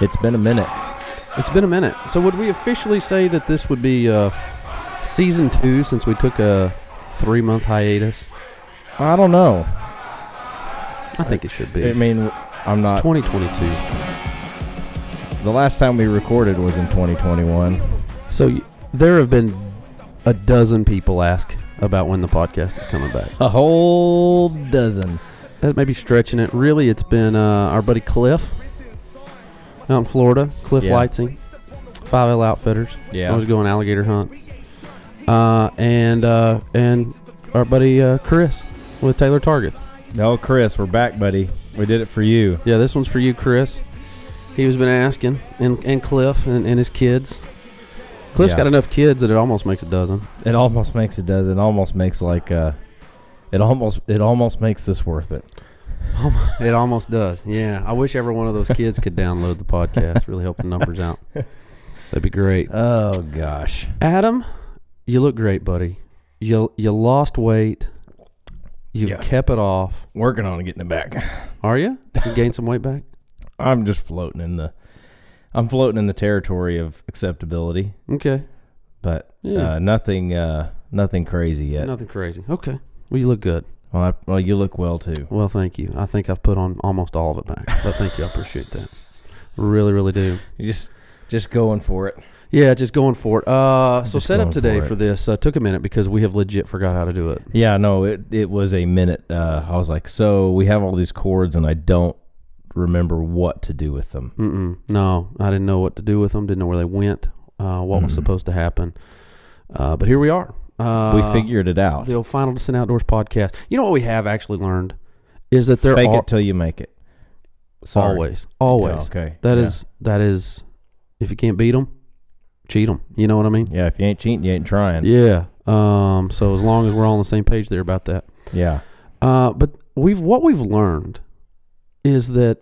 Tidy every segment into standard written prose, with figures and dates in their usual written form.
It's been a minute. It's been a minute. So would we officially say that this would be season 2 since we took a 3-month hiatus? I don't know. I think it should be. I mean, I'm not. It's 2022. The last time we recorded was in 2021. So there have been a dozen people ask about when the podcast is coming back. A whole dozen. That may be stretching it. Really, it's been our buddy Cliff out in Florida. Cliff Lightsing, 5L Outfitters. Yeah. I was going alligator hunt. And our buddy Chris with Taylor Targets. Oh, Chris, we're back, buddy. We did it for you. Yeah, this one's for you, Chris. He has been asking, and Cliff and his kids. Cliff's got enough kids that it almost makes a dozen. It almost makes a dozen. It almost makes it almost makes this worth it. It almost does. Yeah, I wish every one of those kids could download the podcast. Really help the numbers out. That'd be great. Oh gosh, Adam, you look great, buddy. You lost weight. You've kept it off. Working on getting it back. Are you? You gained some weight back? I'm just floating in the territory of acceptability. Okay. But nothing crazy yet. Nothing crazy. Okay. Well, you look good. Well, you look well too. Well, thank you. I think I've put on almost all of it back. But thank you. I appreciate that. Really, really do. You just going for it. Yeah, just going for it. So set up today for this took a minute because we have legit forgot how to do it. Yeah, no, it was a minute. I was like, so we have all these chords and I don't remember what to do with them. No, I didn't know what to do with them. Didn't know where they went. What was supposed to happen. But here we are. We figured it out. The Final Descent Outdoors podcast. You know what we have actually learned is that there Fake it till you make it. Sorry. Always. Yeah, okay. That is. If you can't beat them, cheat them. You know what I mean? Yeah. If you ain't cheating, you ain't trying. Yeah. So as long as we're all on the same page there about that. Yeah. But what we've learned is that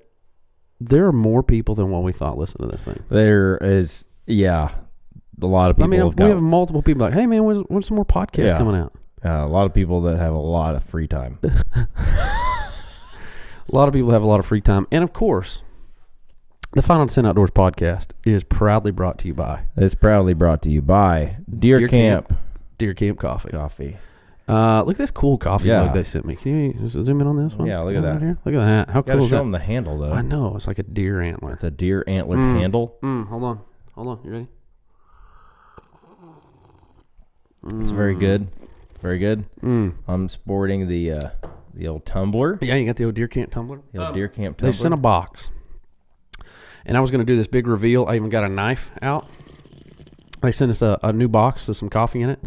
there are more people than what we thought listen to this thing. There is. Yeah. A lot of people. We have multiple people like, hey man, when's some more podcasts coming out? A lot of people that have a lot of free time. A lot of people have a lot of free time, and of course, the Final Descent Outdoors podcast is proudly brought to you by. It's proudly brought to you by Deer Camp Coffee. Look at this cool coffee mug they sent me. Can you zoom in on this one? Yeah, look at that. Right here? Look at that. How cool is that? Show them the handle though. I know it's like a deer antler. It's a deer antler handle. Hold on. You ready? It's very good. Very good. I'm sporting the old tumbler. Yeah, you got the old Deer Camp tumbler? The old Deer Camp tumbler. They sent a box. And I was going to do this big reveal. I even got a knife out. They sent us a new box with some coffee in it.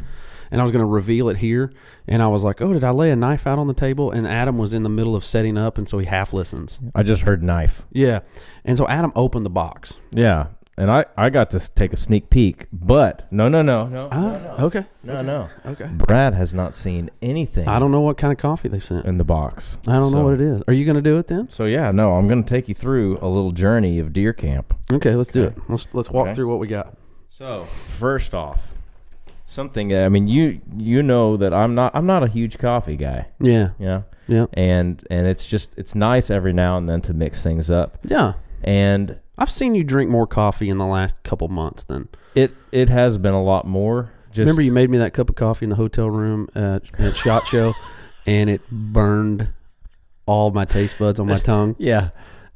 And I was going to reveal it here. And I was like, oh, did I lay a knife out on the table? And Adam was in the middle of setting up, and so he half listens. I just heard knife. Yeah. And so Adam opened the box. Yeah. And I got to take a sneak peek, but no. Okay. No. Okay. Brad has not seen anything. I don't know what kind of coffee they sent in the box. I don't know what it is. Are you going to do it then? So yeah, no, I'm going to take you through a little journey of Deer Camp. Okay, let's do it. Let's walk through what we got. So first off, something. I mean, you know that I'm not a huge coffee guy. Yeah. Yeah. Yeah. And it's nice every now and then to mix things up. Yeah. And I've seen you drink more coffee in the last couple months than it has been a lot more. Remember you made me that cup of coffee in the hotel room at SHOT Show, and it burned all my taste buds on my tongue. Yeah.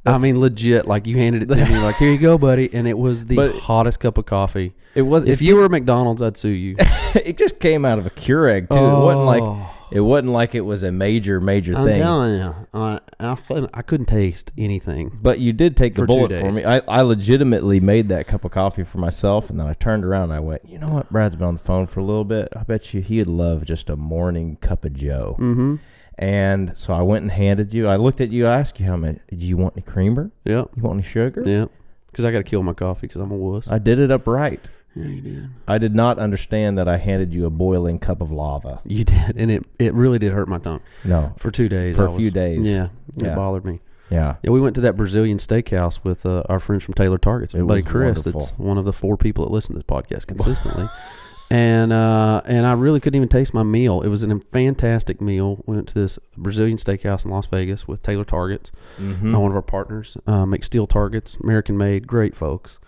I mean, legit, like you handed it to me, like, here you go, buddy, and it was the hottest cup of coffee. It was. If you were at McDonald's, I'd sue you. It just came out of a Keurig too. It wasn't like it was a major thing. I'm telling you, I couldn't taste anything. But you did take the bullet for me. I legitimately made that cup of coffee for myself, and then I turned around and I went, you know what? Brad's been on the phone for a little bit. I bet you he'd love just a morning cup of Joe. Mm-hmm. And so I went and handed you. I looked at you. I asked you how many. Do you want any creamer? Yeah. You want any sugar? Yeah. Because I got to kill my coffee because I'm a wuss. I did it up right. Yeah, you did. I did not understand that I handed you a boiling cup of lava. You did, and it really did hurt my tongue. No. For 2 days. For a few days. Yeah. It bothered me. Yeah. Yeah, we went to that Brazilian steakhouse with our friends from Taylor Targets. My buddy Chris, wonderful. That's one of the 4 people that listen to this podcast consistently. And I really couldn't even taste my meal. It was a fantastic meal. We went to this Brazilian steakhouse in Las Vegas with Taylor Targets. Mm-hmm. One of our partners makes steel targets, American made, great folks.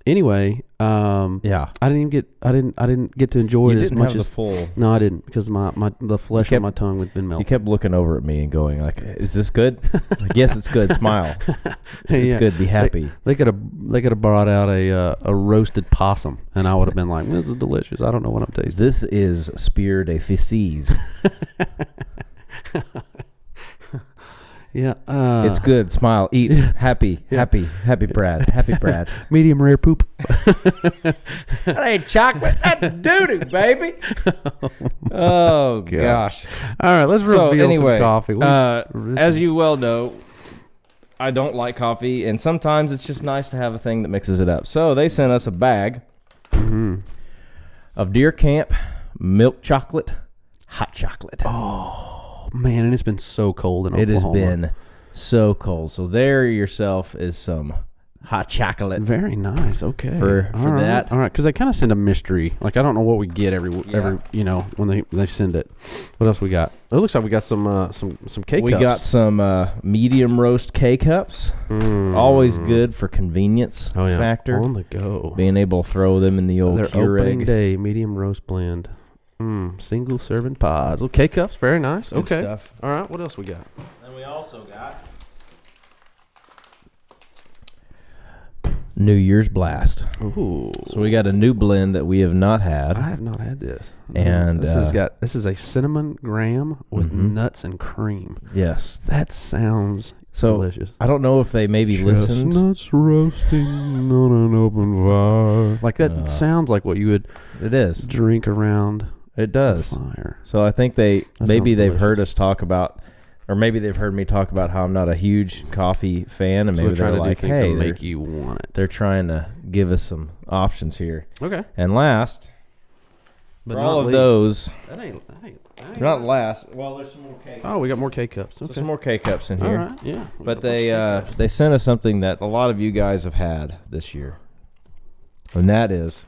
Anyway, Yeah. I didn't get to enjoy it as much as the full. No, I didn't, because the flesh on my tongue had been You melted. kept looking over at me and going like, "Is this good?" Like, yes, it's good. Smile. It's Yeah. good. Be happy. They could have brought out a roasted possum, and I would have been like, "This is delicious. I don't know what I'm tasting." This is Spear de Fices. Yeah, It's good. Smile. Eat. Happy. Happy. Happy Brad. Happy Brad. medium rare poop. That ain't chocolate. That's doo-doo, baby. Oh, gosh. All right, let's So, reveal anyway, some coffee. as you well know, I don't like coffee, and sometimes it's just nice to have a thing that mixes it up. So they sent us a bag of Deer Camp milk chocolate, hot chocolate. Oh, man, and it's been so cold in It has Oklahoma. been so cold. So there yourself is some hot chocolate. Very nice. Okay. For All right. that. All right, because they kind of send a mystery. Like, I don't know what we get every when they send it. What else we got? It looks like we got some K-cups. We got some medium roast K-cups. Always good for convenience factor. On the go. Being able to throw them in the old Their opening Keurig. day medium roast blend. Single serving pods. Little K-cups. Very nice. Good Okay. stuff. All right. What else we got? And we also got New Year's Blast. Ooh. So we got a new blend that we have not had. I have not had this. And this is a cinnamon graham with nuts and cream. Yes. That sounds delicious. I don't know if they maybe listened. Chestnuts roasting on an open fire. Like that sounds like what you would It is. drink around It does. a fire. So I think That maybe sounds they've heard delicious. us talk about, or maybe they've heard me talk about how I'm not a huge coffee fan, and So maybe they're they're trying to like, do things hey, to make you want it. they're trying to give us some options here. Okay. And last, But for not all of least. those, That ain't not last. Well, there's some more K. Oh, we got more K-cups. Okay. Some more K cups in All here. right. Yeah. We But got a bunch of they sent us something that a lot of you guys have had this year, and that is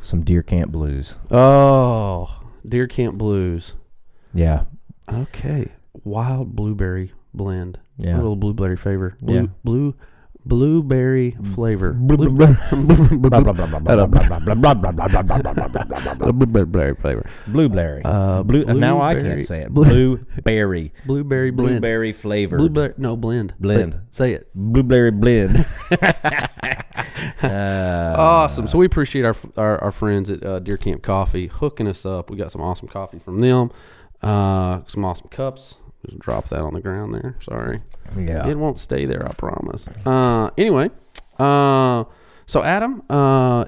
some Deer Camp Blues. Oh, Deer Camp Blues. Yeah. Okay. Wild blueberry blend. Yeah. A little blueberry flavor. Yeah. Blueberry flavor. Blueberry flavor. Blueberry. Now I can't say it. Blueberry. Blueberry blend. Blueberry flavor. Blend. Blend. Say it. Blueberry blend. Awesome. So we appreciate our friends at Deer Camp Coffee hooking us up. We got some awesome coffee from them. Some awesome cups. Just drop that on the ground there. Sorry. Yeah. It won't stay there, I promise. Anyway, so Adam,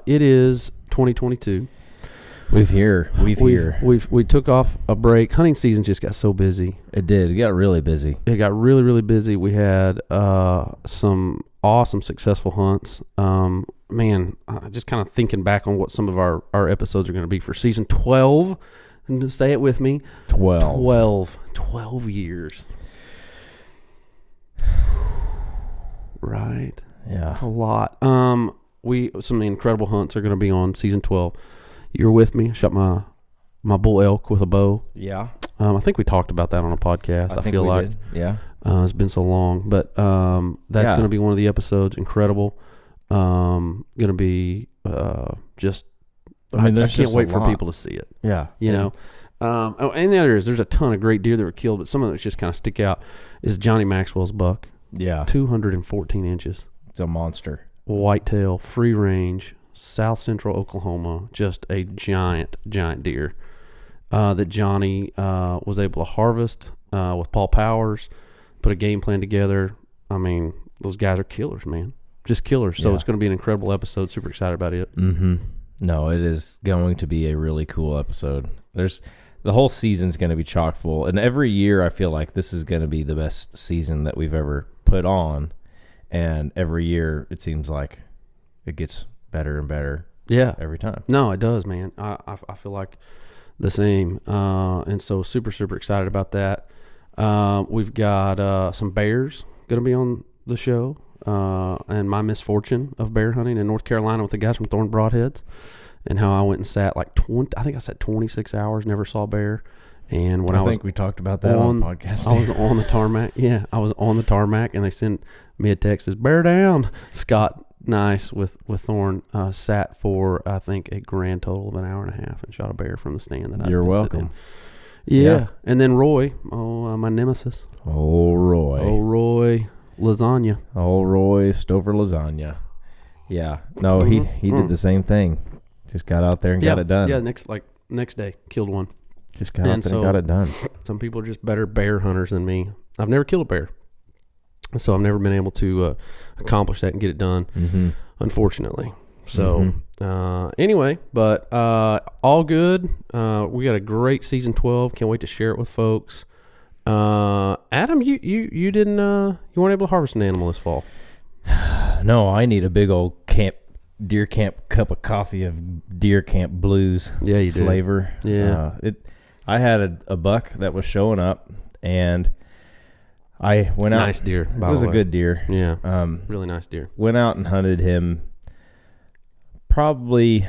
it is 2022. We took off a break. Hunting season just got so busy. It did. It got really busy. It got really, really busy. We had some awesome, successful hunts. Just kind of thinking back on what some of our episodes are going to be for season 12. And say it with me. 12 years. Right. Yeah. That's a lot. Some incredible hunts are going to be on season 12. You're with me. Shot my bull elk with a bow. Yeah. I think we talked about that on a podcast. I think feel we like did. Yeah. it's been so long, but that's going to be one of the episodes. Incredible. Going to be just. I can't wait for people to see it. Yeah. You know. And the other there's a ton of great deer that were killed, but some of them just kind of stick out. Is Johnny Maxwell's buck. Yeah. 214 inches. It's a monster. Whitetail, free range, south central Oklahoma. Just a giant deer that Johnny was able to harvest with Paul Powers, put a game plan together. I mean, those guys are killers, man. Just killers. So it's going to be an incredible episode. Super excited about it. Mm-hmm. No, it is going to be a really cool episode. The whole season's going to be chock full, and every year I feel like this is going to be the best season that we've ever put on, and every year it seems like it gets better and better. Yeah, every time. No, it does, man. I feel like the same, and so super excited about that. We've got some bears going to be on the show, and my misfortune of bear hunting in North Carolina with the guys from Thorn Broadheads. and how I went and sat like 20. I think I sat 26 hours, never saw a bear. And when I think we talked about that on the podcast. I was on the tarmac. Yeah, I was on the tarmac, and they sent me a text, says, "Bear down." Scott Nice with Thorne sat for, I think, a grand total of an hour and a half and shot a bear from the stand that You're welcome. Yeah. And then Roy, my nemesis. Oh, Roy Lasagna. Oh, Roy Stover Lasagna. Yeah. No, he did the same thing. Just got out there and got it done. Yeah, next day, killed one. Just got out there and got it done. Some people are just better bear hunters than me. I've never killed a bear, so I've never been able to accomplish that and get it done, unfortunately. So anyway, but all good. We got a great season 12. Can't wait to share it with folks. Adam, you didn't you weren't able to harvest an animal this fall. No, I need a big old deer camp cup of coffee of deer camp blues. Yeah, you flavor. Do. Yeah, I had a buck that was showing up, and I went out. Nice deer. It was a good deer. Yeah, really nice deer. Went out and hunted him probably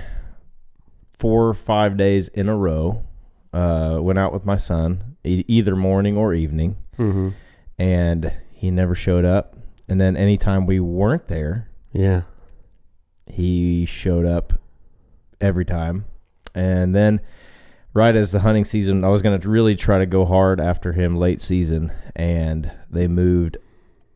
4 or 5 days in a row. Went out with my son either morning or evening, and he never showed up. And then anytime we weren't there, he showed up every time. And then right as the hunting season, I was going to really try to go hard after him late season, and they moved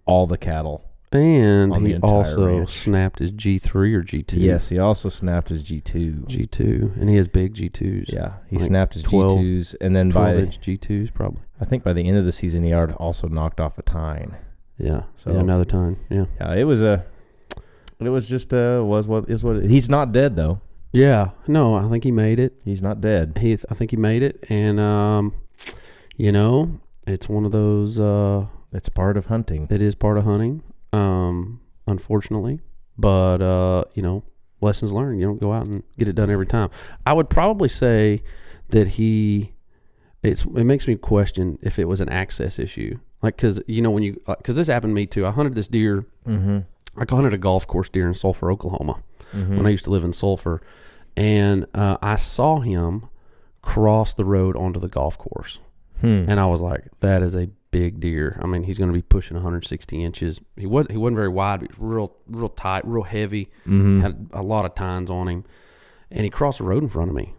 all the cattle. And he also ranch. snapped his G3 or G2. Yes, he also snapped his G2. G2, and he has big G2s. Yeah, he snapped his 12, G2s, and then 12-inch G2s probably. I think by the end of the season, he had also knocked off a tine. Yeah, so another tine. Yeah, it was what is what. He's not dead though. Yeah, no, I think he made it. He's not dead. I think he made it, and it's one of those. It's part of hunting. It is part of hunting, unfortunately, but lessons learned. You don't go out and get it done every time. I would probably say that it makes me question if it was an access issue, like because because this happened to me too. I hunted this deer. I hunted a golf course deer in Sulphur, Oklahoma, when I used to live in Sulphur. And I saw him cross the road onto the golf course. And I was like, that is a big deer. I mean, he's going to be pushing 160 inches. He wasn't very wide, but he was real tight, real heavy, had a lot of tines on him. And he crossed the road in front of me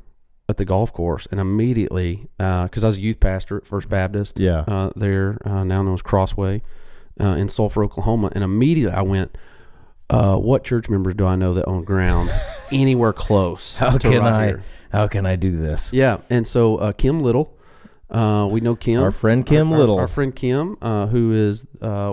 at the golf course. And immediately, because I was a youth pastor at First Baptist there, now known as Crossway, in Sulphur, Oklahoma. And immediately I went, what church members do I know that own ground anywhere close? How can I do this? Yeah, and so Kim Little, we know Kim, our friend Kim Little, our friend Kim, who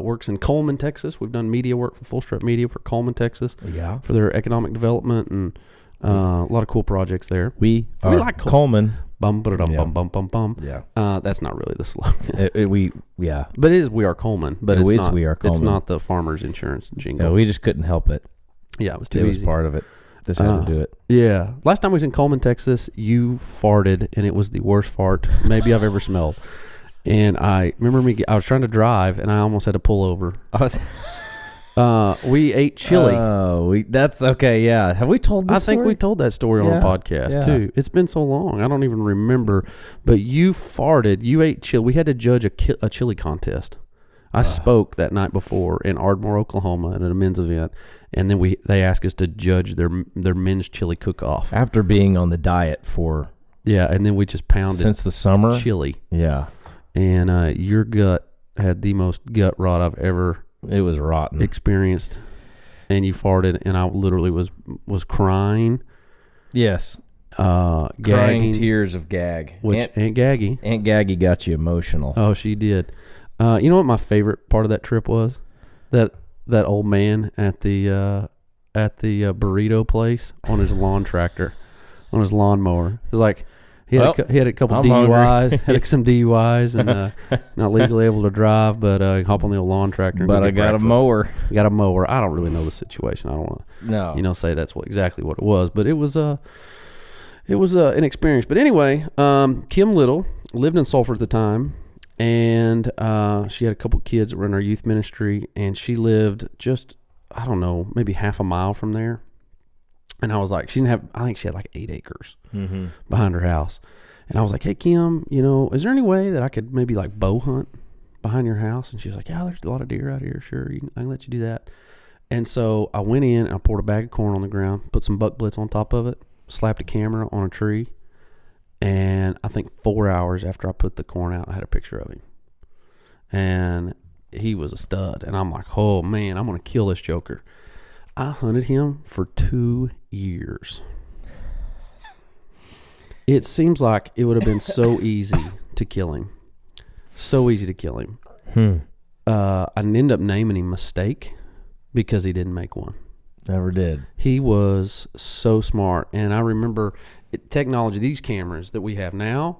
works in Coleman, Texas. We've done media work for Full Strip Media for Coleman, Texas. Yeah, for their economic development and a lot of cool projects there. We like Coleman. Bum, bum, bum, bum, bum. Yeah. That's not really the slogan. But it is We Are Coleman. But it's not, We Are Coleman. It's not the farmer's insurance jingle. No, we just couldn't help it. Yeah, it was too easy. It was part of it. Just had to do it. Yeah. Last time I was in Coleman, Texas, you farted, and it was the worst fart maybe I've ever smelled. And I remember I was trying to drive, and I almost had to pull over. We ate chili. Oh, that's okay. Yeah. Have we told this story? I think we told that story on a podcast too. It's been so long. I don't even remember. But you farted. You ate chili. We had to judge a chili contest. I spoke that night before in Ardmore, Oklahoma at a men's event. And then they asked us to judge their men's chili cook-off. After being on the diet for... Yeah, and then we just pounded... Since the summer? Chili. Yeah. And your gut had the most gut rot I've ever... It was rotten. Experienced, and you farted, and I literally was crying. Yes, gagging, crying tears of gag. Aunt Gaggy. Aunt Gaggy got you emotional. Oh, she did. You know what my favorite part of that trip was? That old man at the burrito place on his lawn tractor, on his lawnmower. It was like. He had a couple DUIs, had some DUIs, and not legally able to drive, but hop on the old lawn tractor. But I got a mower. Got a mower. I don't really know the situation. I don't want to, say that's exactly what it was. But it was an experience. But anyway, Kim Little lived in Sulphur at the time, and she had a couple kids that were in our youth ministry, and she lived just maybe half a mile from there. And I was like, I think she had like 8 acres Mm-hmm. behind her house. And I was like, hey, Kim, is there any way that I could maybe like bow hunt behind your house? And she was like, yeah, there's a lot of deer out here. Sure, I can let you do that. And so I went in and I poured a bag of corn on the ground, put some buck blitz on top of it, slapped a camera on a tree. And I think 4 hours after I put the corn out, I had a picture of him. And he was a stud. And I'm like, oh, man, I'm going to kill this joker. I hunted him for 2 years. It seems like it would have been so easy to kill him. So easy to kill him. I ended up naming him Mistake because he didn't make one. Never did. He was so smart. And I remember technology, these cameras that we have now,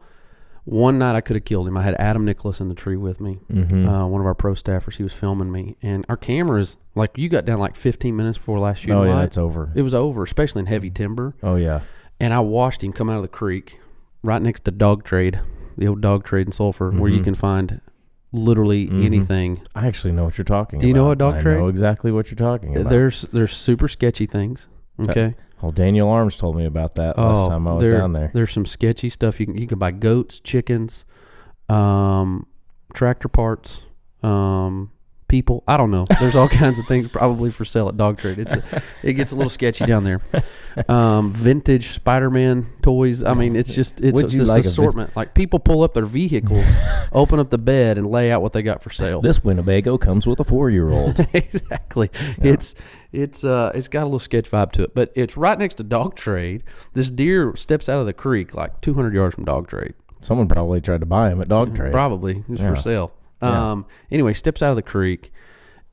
one night I could have killed him. I had Adam Nicholas in the tree with me, one of our pro staffers. He was filming me. And our cameras, like you got down like 15 minutes before last shooting light. It's over. It was over, especially in heavy timber. Oh, yeah. And I watched him come out of the creek right next to Dog Trade, the old Dog Trade in Sulphur, where you can find literally anything. I actually know what you're talking about. Do you know a dog trade? I know exactly what you're talking about. There's super sketchy things. Okay. Daniel Arms told me about that last time I was down there. There's some sketchy stuff. You can buy goats, chickens, tractor parts, people. I don't know. There's all kinds of things probably for sale at Dog Trade. It gets a little sketchy down there. Vintage Spider-Man toys. I mean, it's this assortment. Like people pull up their vehicles, open up the bed, and lay out what they got for sale. This Winnebago comes with a 4-year-old. Exactly. Yeah. It's got a little sketch vibe to it, but it's right next to Dog Trade. This deer steps out of the creek like 200 yards from Dog Trade. Someone probably tried to buy him at Dog Trade. Probably. It was for sale. Anyway, steps out of the creek,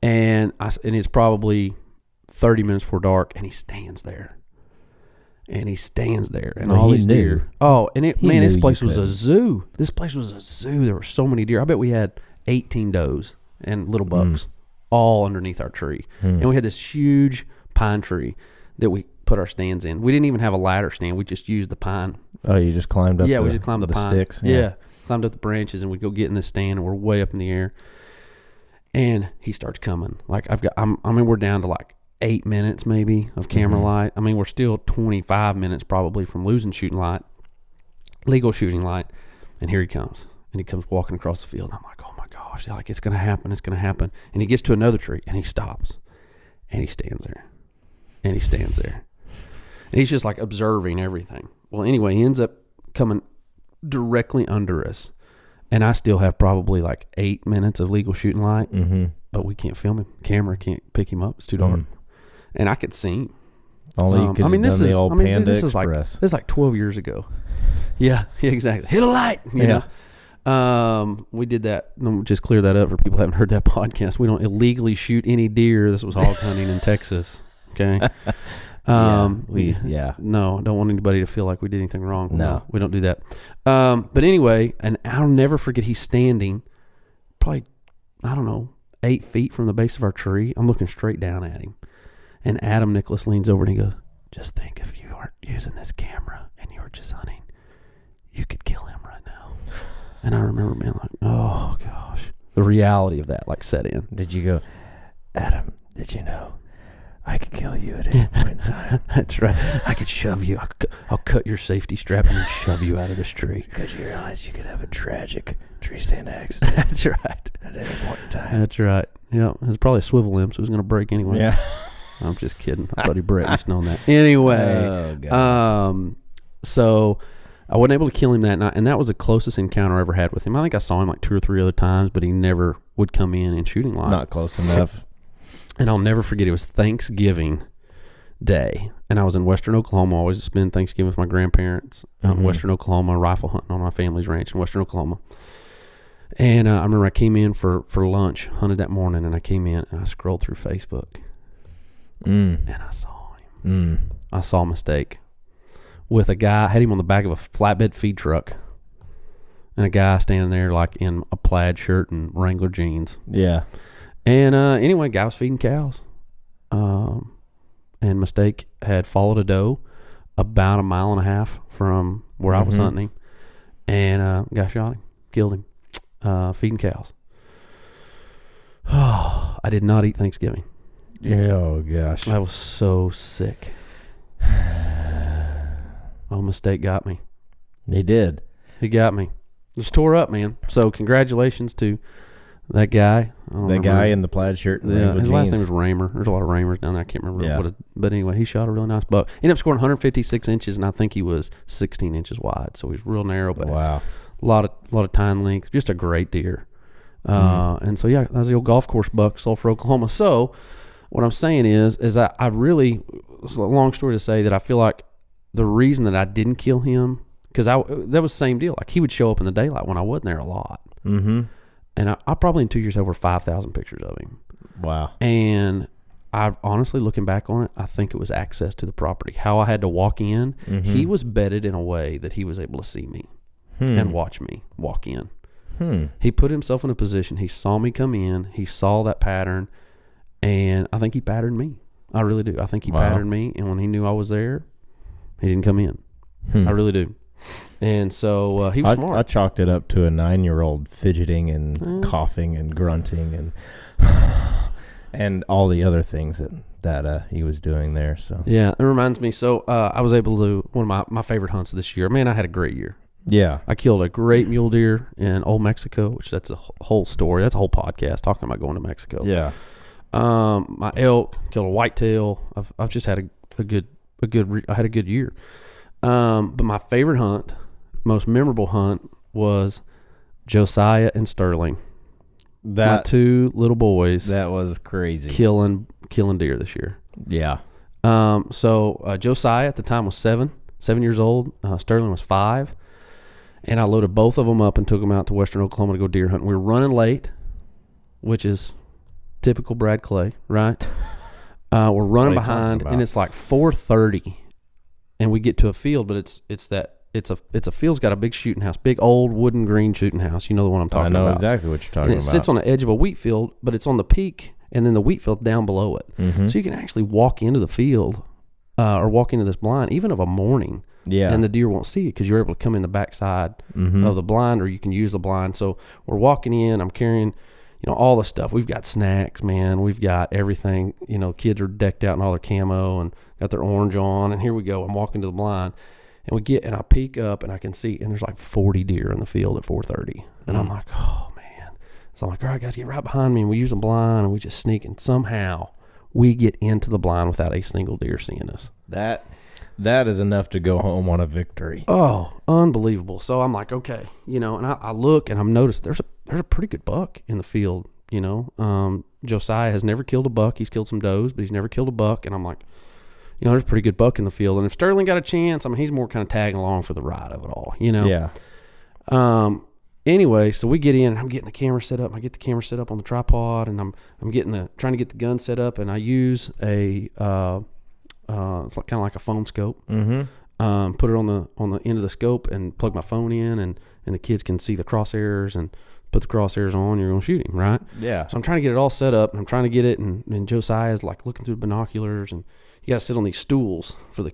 and it's probably 30 minutes before dark, and he stands there. And all these deer. Oh, and this place was a zoo. This place was a zoo. There were so many deer. I bet we had 18 does and little bucks all underneath our tree. And we had this huge pine tree that we put our stands in. We didn't even have a ladder stand. We just used the pine. Oh, you just climbed up we just climbed the pine. Sticks? Yeah. Climbed up the branches, and we'd go get in this stand, and we're way up in the air. And he starts coming. Like we're down to like 8 minutes maybe of camera light. I mean, we're still 25 minutes probably from losing shooting light, legal shooting light. And here he comes. And he comes walking across the field. And I'm like, oh my gosh, like it's going to happen. It's going to happen. And he gets to another tree, and he stops. And he stands there. And he stands there. And he's just like observing everything. Well, anyway, he ends up coming directly under us, and I still have probably like 8 minutes of legal shooting light, but we can't film him. Camera can't pick him up. It's too dark, and I could see him. Only you could have done the old Panda Express. This is like 12 years ago. Yeah, exactly. Hit a light, you know. We did that. Just clear that up for people who haven't heard that podcast. We don't illegally shoot any deer. This was hog hunting in Texas. Okay. No, don't want anybody to feel like we did anything wrong. No, we don't do that. But anyway, and I'll never forget, he's standing probably, 8 feet from the base of our tree. I'm looking straight down at him. And Adam Nicholas leans over and he goes, just think if you weren't using this camera and you were just hunting, you could kill him right now. And I remember being like, oh gosh, the reality of that like set in. Did you go, Adam, did you know I could kill you at any point in time? That's right. I could shove you. I'll cut your safety strap and then shove you out of this tree. Because you realize you could have a tragic tree stand accident. That's right. At any point in time. That's right. Yeah, it was probably a swivel limb, so it was going to break anyway. Yeah. I'm just kidding. My buddy Brett used to know that. Anyway, so I wasn't able to kill him that night, and that was the closest encounter I ever had with him. I think I saw him like 2 or 3 other times, but he never would come in shooting line. Not close enough. And I'll never forget, it was Thanksgiving Day, and I was in Western Oklahoma. I always spend Thanksgiving with my grandparents out in Western Oklahoma, rifle hunting on my family's ranch in Western Oklahoma. And I remember I came in for lunch, hunted that morning, and I came in and I scrolled through Facebook, and I saw him. I saw a Mistake with a guy. I had him on the back of a flatbed feed truck, and a guy standing there like in a plaid shirt and Wrangler jeans. Yeah. And anyway, guy was feeding cows. And Mistake had followed a doe about 1.5 miles from where I was hunting him. And guy shot him, killed him, feeding cows. Oh, I did not eat Thanksgiving. Oh, gosh. I was so sick. Oh, mistake got me. He did. He got me. Just tore up, man. So congratulations to that guy. That guy in the plaid shirt and yeah, his jeans. last name was Raymer. There's a lot of Raymers down there. I can't remember what but anyway, he shot a really nice buck. Ended up scoring 156 inches, and I think he was 16 inches wide. So he's real narrow, but wow. a lot of tine length. Just a great deer. And so, yeah, that was the old golf course buck, Sulphur, Oklahoma. So what I'm saying is I really, it's a long story to say that I feel like the reason that I didn't kill him, because that was the same deal. Like, he would show up in the daylight when I wasn't there a lot. Mm-hmm. And I probably in 2 years had over 5,000 pictures of him. Wow. And I honestly, looking back on it, I think it was access to the property. How I had to walk in. Mm-hmm. He was bedded in a way that he was able to see me and watch me walk in. He put himself in a position. He saw me come in. He saw that pattern. And I think he patterned me. I really do. I think he patterned me. And when he knew I was there, he didn't come in. I really do. And so he was smart. I chalked it up to a 9-year-old fidgeting and coughing and grunting and and all the other things that he was doing there. So yeah, it reminds me. So I was able to one of my favorite hunts this year. Man, I had a great year. Yeah, I killed a great mule deer in Old Mexico, which that's a whole story. That's a whole podcast talking about going to Mexico. Yeah. My elk killed a whitetail. I've just had a good year. But my favorite hunt, most memorable hunt, was Josiah and Sterling. My two little boys. That was crazy. Killing deer this year. Yeah. So Josiah at the time was 7 years old. Sterling was 5. And I loaded both of them up and took them out to western Oklahoma to go deer hunting. We were running late, which is typical Brad Clay, right? We're running behind, and it's like 4:30, and we get to a field, but it's a field's got a big shooting house, big old wooden green shooting house. You know the one I'm talking about. I know exactly what you're talking about. And it sits on the edge of a wheat field, but it's on the peak, and then the wheat field down below it. Mm-hmm. So you can actually walk into the field or walk into this blind, even of a morning. Yeah. And the deer won't see it because you're able to come in the backside of the blind, or you can use the blind. So we're walking in. I'm carrying, all the stuff. We've got snacks, man. We've got everything. Kids are decked out in all their camo and got their orange on. And here we go. I'm walking to the blind, and I peek up and I can see, and there's like 40 deer in the field at 4:30. And I'm like, oh man. So I'm like, all right, guys, get right behind me. And we use a blind, and we just sneak, and somehow we get into the blind without a single deer seeing us. That is enough to go home on a victory. Oh, unbelievable. So I'm like, okay, and I look, and I'm noticed there's a pretty good buck in the field, Josiah has never killed a buck. He's killed some does, but he's never killed a buck. And I'm like, there's a pretty good buck in the field. And if Sterling got a chance, he's more kind of tagging along for the ride of it all, Yeah. Anyway, so we get in, and I'm getting the camera set up. I get the camera set up on the tripod, and I'm trying to get the gun set up, and I use a it's kind of like a phone scope. Mm-hmm. Put it on the end of the scope and plug my phone in, and the kids can see the crosshairs and put the crosshairs on. You're gonna shoot him, right? Yeah. So I'm trying to get it all set up, and I'm trying to get it, and Josiah's like looking through binoculars, and you got to sit on these stools for the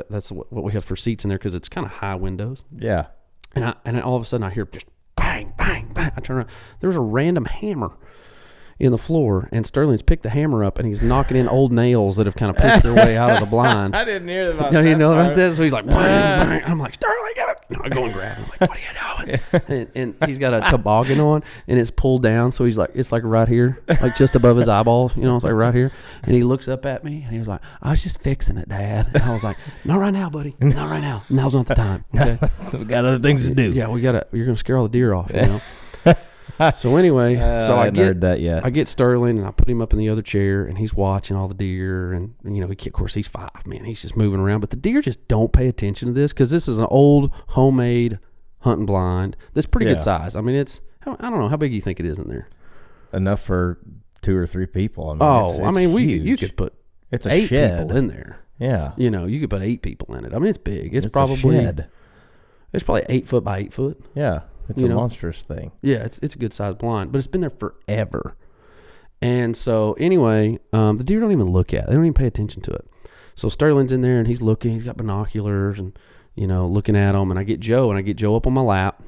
that's what we have for seats in there because it's kind of high windows. Yeah. And all of a sudden I hear just bang, bang, bang. I turn around. There's a random hammer in the floor, and Sterling's picked the hammer up, and he's knocking in old nails that have kind of pushed their way out of the blind. I didn't hear about that. You didn't know about this? So he's like, bang, bang. I'm like, Sterling, get it. I go and grab him. I'm like, what are you doing? And he's got a toboggan on, and it's pulled down, so he's like, it's like right here, like just above his eyeballs. It's like right here. And he looks up at me, and he was like, I was just fixing it, Dad. And I was like, not right now, buddy. Not right now. Now's not the time. Okay? We got other things to do. Yeah, you're going to scare all the deer off, So anyway, I get Sterling, and I put him up in the other chair, and he's watching all the deer, and of course he's 5, man. He's just moving around, but the deer just don't pay attention to this because this is an old homemade hunting blind that's pretty good size. It's I don't know how big you think it is in there. Enough for 2 or 3 people. You could put it's a 8 shed. people in there. Yeah, you could put 8 people in it. It's big. It's probably a shed. It's probably 8 foot by 8 foot. Yeah. It's a monstrous thing. Yeah, it's a good sized blind, but it's been there forever. And so anyway, the deer don't even look at it. They don't even pay attention to it. So Sterling's in there, and he's looking. He's got binoculars and, looking at them. And I get Joe up on my lap.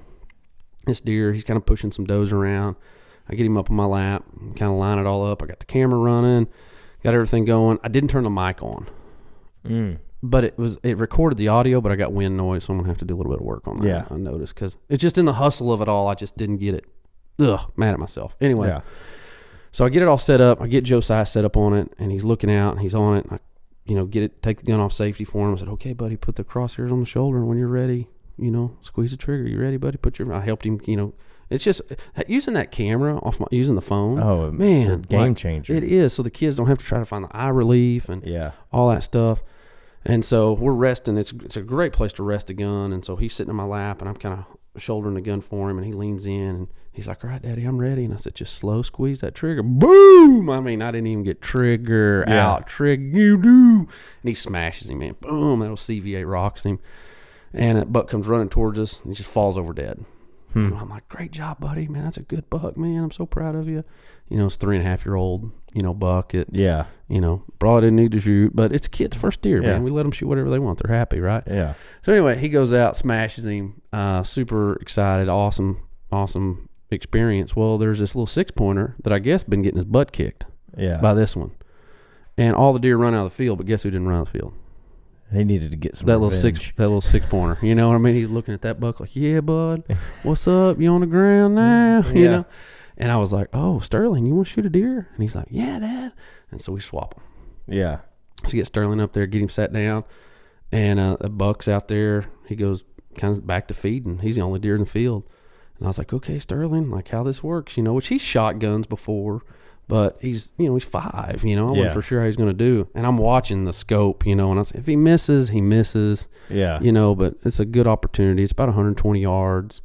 This deer, he's kind of pushing some does around. I get him up on my lap, kind of line it all up. I got the camera running, got everything going. I didn't turn the mic on but it recorded the audio, but I got wind noise, so I'm gonna have to do a little bit of work on that. Yeah. I noticed because it's just in the hustle of it all. I just didn't get it. Ugh, mad at myself. Anyway, Yeah. so I get it all set up. I get Josiah set up on it, and he's looking out, and he's on it. And I, take the gun off safety for him. I said, "Okay, buddy, put the crosshairs on the shoulder, and when you're ready, squeeze the trigger. You ready, buddy? I helped him. It's just using that camera using the phone. Oh man, it's a game changer. It is. So the kids don't have to try to find the eye relief and all that stuff. And so we're resting. It's a great place to rest a gun. And so he's sitting in my lap, and I'm kind of shouldering the gun for him, and he leans in, and he's like, "All right, Daddy, I'm ready." And I said, "Just slow squeeze that trigger." Boom! I mean, I didn't even get trigger out. Trigger, you do. And he smashes him, man. Boom! That old CV8 rocks him. And that buck comes running towards us, and he just falls over dead. I'm like, "Great job, buddy, man. That's a good buck, man. I'm so proud of you." It's 3.5-year-old, buck. Probably didn't need to shoot, but it's a kid's first deer, man. We let them shoot whatever they want. They're happy, right? Yeah. So anyway, he goes out, smashes him. Super excited. Awesome experience. Well, there's this little 6-pointer that I guess been getting his butt kicked by this one. And all the deer run out of the field, but guess who didn't run out of the field? He needed to get some that revenge. little 6-pointer. You know what I mean? He's looking at that buck like, "Yeah, bud, what's up? You on the ground now?" You know? And I was like, "Oh, Sterling, you want to shoot a deer?" And he's like, "Yeah, Dad." And so we swap them. Yeah. So get Sterling up there, get him sat down, and the buck's out there. He goes kind of back to feeding. He's the only deer in the field. And I was like, "Okay, Sterling, like how this works, which he's shot guns before, but he's 5, I wasn't for sure how he's going to do." And I'm watching the scope, and I said, if he misses, he misses. Yeah. But it's a good opportunity. It's about 120 yards.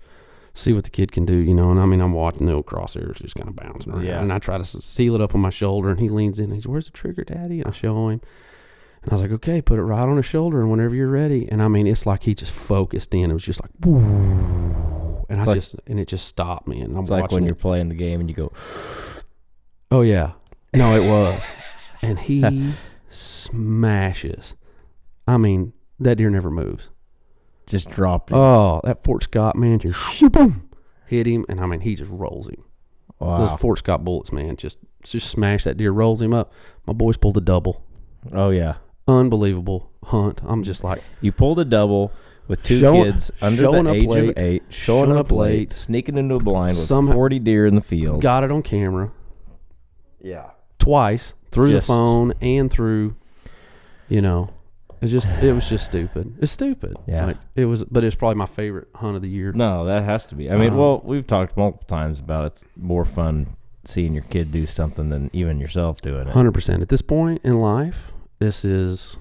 See what the kid can do, and I'm watching the old crosshairs just kind of bouncing around. Yeah. And I try to seal it up on my shoulder, and he leans in and he's, "Where's the trigger, Daddy?" And I show him. And I was like, "Okay, put it right on his shoulder, and whenever you're ready." And I mean, it's like he just focused in. It was just like, woo. And it just stopped me. And I'm it's watching like when it. you're playing the game and you go, "Oh yeah." No, it was. And he smashes. I mean, that deer never moves. just dropped it. Oh, that Fort Scott, man, just boom, hit him. And I mean, he just rolls him. Wow. Those Fort Scott bullets, man, just smash that deer, rolls him up. My boys pulled a double. Oh, yeah. Unbelievable hunt. I'm just like, you pulled a double with two kids under the age of 8, showing up late, sneaking into a blind with 40 deer in the field. Got it on camera. Yeah. Twice through the phone and through, it was just stupid. It's stupid. Yeah. But it's probably my favorite hunt of the year. No, that has to be. I mean, we've talked multiple times about it's more fun seeing your kid do something than even yourself doing it. 100%. At this point in life, this is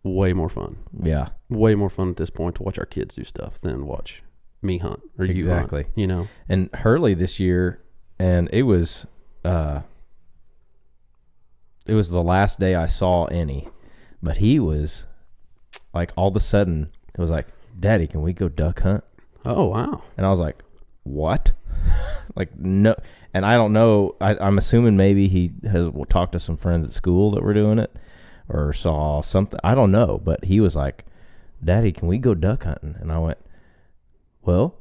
way more fun. Yeah. Way more fun at this point to watch our kids do stuff than watch me hunt or you hunt. And Hurley this year, and it was the last day I saw any, but he was like, all of a sudden it was like, "Daddy, can we go duck hunt?" Oh, wow. And I was like, "What?" Like, no. And I don't know. I'm assuming maybe he has talked to some friends at school that were doing it or saw something. I don't know. But he was like, "Daddy, can we go duck hunting?" And I went, "Well,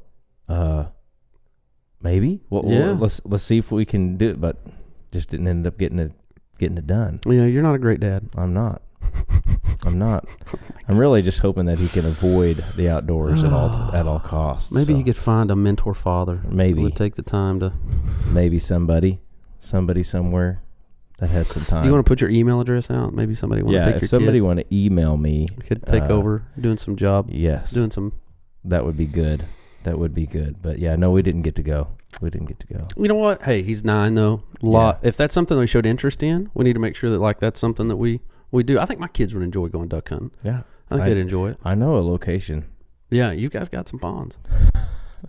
maybe. Well, let's see if we can do it." But just didn't end up getting it done. Yeah, you're not a great dad. I'm not. I'm really just hoping that he can avoid the outdoors at all costs. Maybe he could find a mentor father. Maybe who would take the time to. Maybe somebody somewhere that has some time. Do you want to put your email address out? Maybe somebody want to take your if somebody want to email me, could take over doing some job. Yes, doing some. That would be good. But yeah, no, we didn't get to go. You know what? Hey, he's 9 though. If that's something we showed interest in, we need to make sure that that's something that we do. I think my kids would enjoy going duck hunting. Yeah. I think they'd enjoy it. I know a location. Yeah, you guys got some ponds.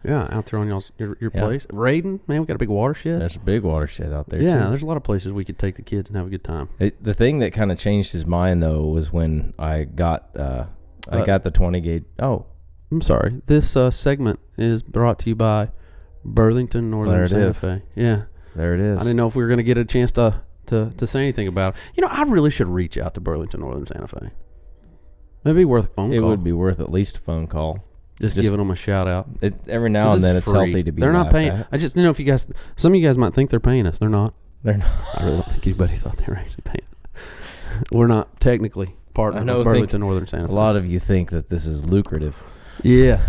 Yeah, out there on your place. Raiden, man, we got a big watershed. There's a big watershed out there, yeah, too. There's a lot of places we could take the kids and have a good time. The thing that kind of changed his mind, though, was when I got the 20 gauge. Oh. I'm sorry. This segment is brought to you by Burlington Northern Santa Fe. Yeah. There it is. I didn't know if we were going to get a chance to say anything about it. I really should reach out to Burlington Northern Santa Fe. It'd be worth a phone call. It would be worth at least a phone call. Just giving them a shout out. Every now and then it's healthy to be. They're not paying. I just if you guys, some of you guys might think they're paying us. They're not. They're not. I really don't think anybody thought they were actually paying. We're not technically partner I know, with Burlington Northern Santa Fe. A lot of you think that this is lucrative. Yeah.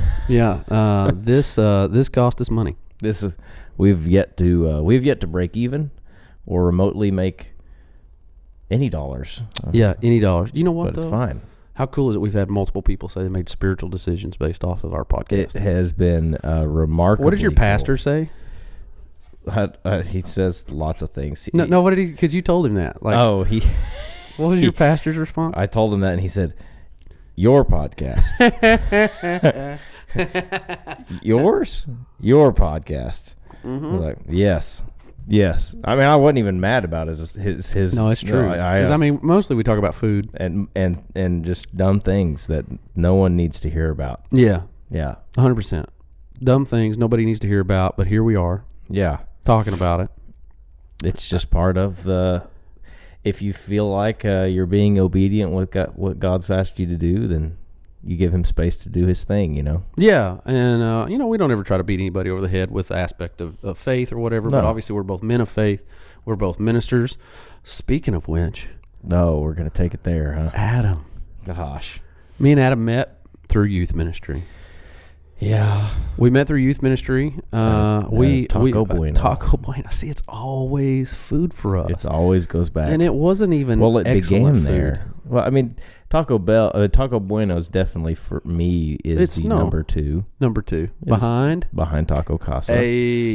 This cost us money. We've yet to break even or remotely make any dollars. Any dollars. You know what? But it's fine. How cool is it? We've had multiple people say they made spiritual decisions based off of our podcast. It has been remarkable. What did your pastor say? He says lots of things. No. What did he? Because you told him that. What was your pastor's response? I told him that, and he said, "Your podcast, yours, your podcast." Mm-hmm. I was like, yes. I mean, I wasn't even mad about his. No, it's true. Because mostly we talk about food and just dumb things that no one needs to hear about. Yeah, 100%. Dumb things nobody needs to hear about, but here we are. Yeah, talking about it. It's just part of the. If you feel like you're being obedient with what God's asked you to do, then you give him space to do his thing, Yeah, and, we don't ever try to beat anybody over the head with the aspect of faith or whatever, but obviously we're both men of faith. We're both ministers. Speaking of which... No, we're going to take it there, huh? Adam. Gosh. Me and Adam met through youth ministry. Yeah. We met through youth ministry. Taco Bueno. Taco Bueno. See, it's always food for us. It always goes back. And it wasn't even it began food. there. Well, I mean, Taco Bueno is definitely for me number two. Number two. Behind Taco Casa.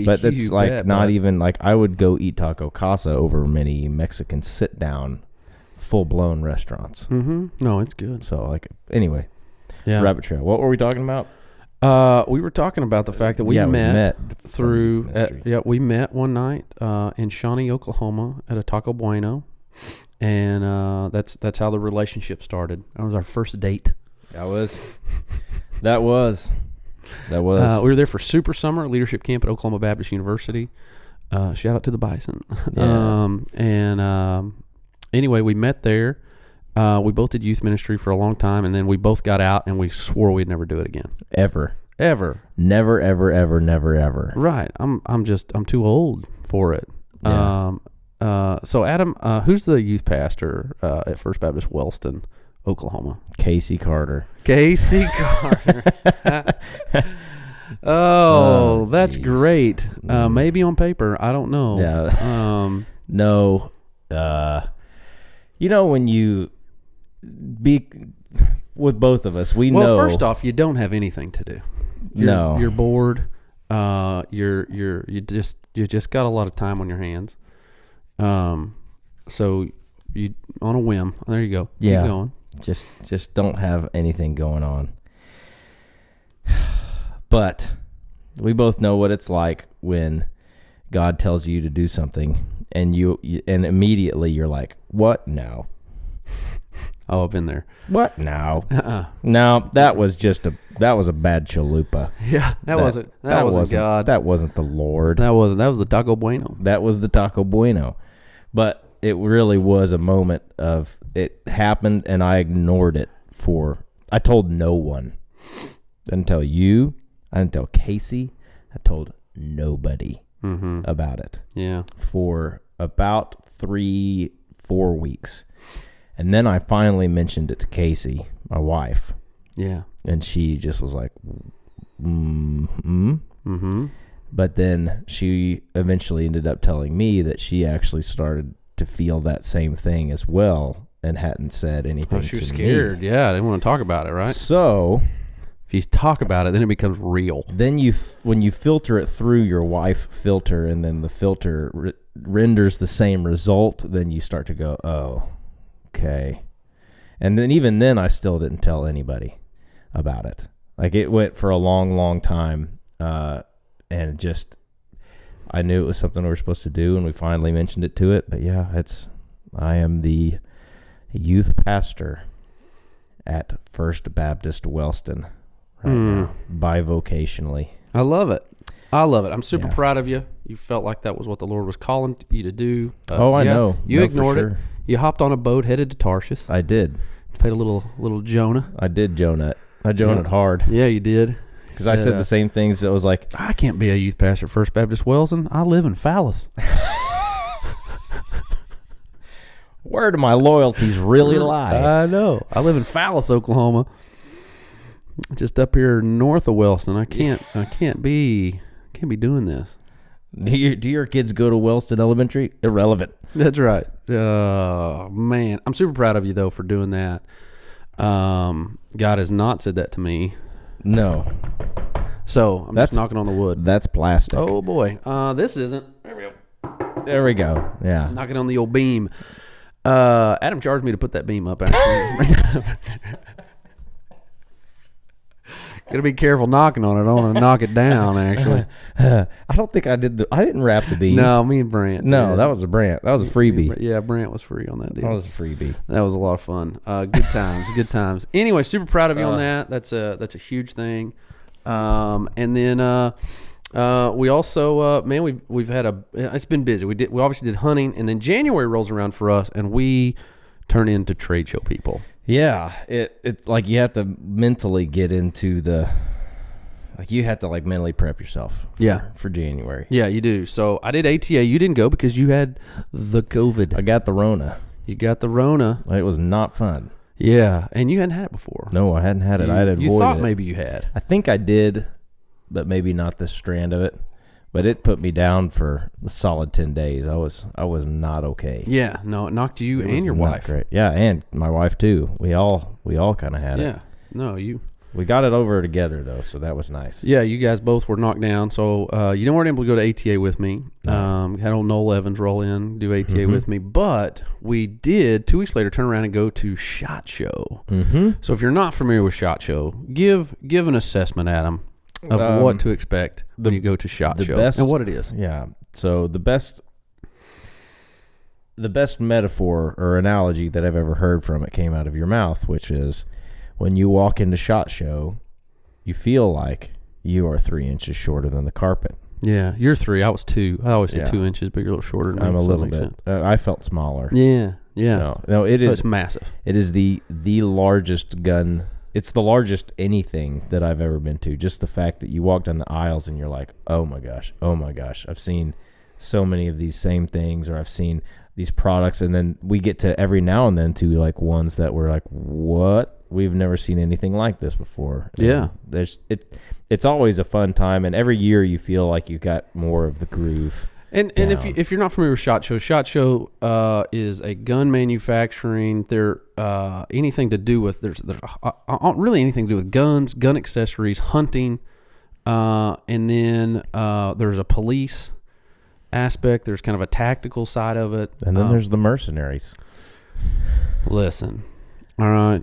But that's not even like I would go eat Taco Casa over many Mexican sit down full blown restaurants. Mm-hmm. No, it's good. So anyway. Yeah. Rabbit trail. What were we talking about? We were talking about the fact that we met through. We met one night in Shawnee, Oklahoma, at a Taco Bueno, and that's how the relationship started. That was our first date. That was. We were there for Super Summer Leadership Camp at Oklahoma Baptist University. Shout out to the Bison. Yeah. Anyway, we met there. We both did youth ministry for a long time, and then we both got out, and we swore we'd never do it again. Ever. Never, ever. Right. I'm too old for it. Yeah. So Adam, who's the youth pastor at First Baptist Wellston, Oklahoma? Casey Carter. Oh, that's great. Maybe on paper, I don't know. Yeah. No. When you be with both of us, know. First off, you don't have anything to do. You're bored. You just got a lot of time on your hands. So you on a whim. There you go. Yeah. Keep going. Just don't have anything going on. But we both know what it's like when God tells you to do something and and immediately you're like, "What now?" Oh, I've been there. What now? No, that was a bad chalupa. Yeah, that wasn't God. That wasn't the Lord. That was the Taco Bueno. That was the Taco Bueno. But it really was a moment of it happened and I ignored it I told no one. I didn't tell you. I didn't tell Casey. I told nobody about it. Yeah. For about 3-4 weeks. And then I finally mentioned it to Casey, my wife. Yeah. And she just was like, But then she eventually ended up telling me that she actually started to feel that same thing as well and hadn't said anything to me. She was scared. Yeah, I didn't want to talk about it, right? So if you talk about it, then it becomes real. Then when you filter it through your wife filter and then the filter renders the same result, then you start to go, oh, okay. And then even then I still didn't tell anybody about it. Like it went for a long, long time. And I knew it was something we were supposed to do and we finally mentioned it to it. But yeah, I am the youth pastor at First Baptist Wellston right now, bivocationally. I love it. I'm super proud of you. You felt like that was what the Lord was calling you to do. I know. You ignored it. You hopped on a boat headed to Tarshish. I did. Played a little Jonah. I did Jonah. I Jonah hard. Yeah, you did. Because I said the same things. That was like, I can't be a youth pastor at First Baptist Wellston. I live in Fallas. Where do my loyalties really lie? I know. I live in Fallas, Oklahoma, just up here north of Wellston. I can't be doing this. Do your kids go to Wellston Elementary? Irrelevant. That's right. Man, I'm super proud of you though for doing that. God has not said that to me. No. So I'm just knocking on the wood. That's plastic. Oh boy. This isn't. There we go. There we go. Yeah. Knocking on the old beam. Adam charged me to put that beam up, actually. Gotta be careful knocking on it. I don't want to knock it down, actually. I don't think I did I didn't wrap the beams. No, me and Brant. No, did. that was a Brant. That was a freebie. Yeah, Brant was free on that deal. That was a freebie. That was a lot of fun. Good times, good times. Anyway, super proud of you on that. That's a huge thing. And then we also man, we've had it's been busy. We obviously did hunting, and then January rolls around for us, and we turn into trade show people. Yeah, it like you have to mentally get into you have to like mentally prep yourself. For January. Yeah, you do. So I did ATA. You didn't go because you had the COVID. I got the Rona. You got the Rona. It was not fun. Yeah, and you hadn't had it before. No, I hadn't had it. I had avoided it. You thought maybe you had. I think I did, but maybe not this strand of it. But it put me down for a solid 10 days. I was not okay. Yeah, no, it knocked you and your wife. Great. Yeah, and my wife too. We all kind of had it. Yeah, no, we got it over together though, so that was nice. Yeah, you guys both were knocked down. So you weren't able to go to ATA with me. Had old Noel Evans roll in, do ATA with me. But we did 2 weeks later turn around and go to SHOT Show. So if you're not familiar with SHOT Show, give an assessment, Adam, of what to expect when you go to SHOT Show and what it is. Yeah. So the best metaphor or analogy that I've ever heard from it came out of your mouth, which is when you walk into SHOT Show, you feel like you are 3 inches shorter than the carpet. Yeah, you're 3. I was 2. I always say 2 inches, but you're a little shorter than me. I'm a little bit. I felt smaller. Yeah. No, it is. It's massive. It is the largest gun. It's the largest anything that I've ever been to. Just the fact that you walk down the aisles and you're like, oh my gosh. I've seen so many of these same things, or I've seen these products, and then we get to every now and then to like ones that we're like, what? We've never seen anything like this before. Yeah. It's always a fun time, and every year you feel like you got more of the groove. And if you're not familiar with SHOT Show is a gun manufacturing. They're anything to do with there's really anything to do with guns, gun accessories, hunting, and then there's a police aspect. There's kind of a tactical side of it, and then there's the mercenaries. Listen, all right,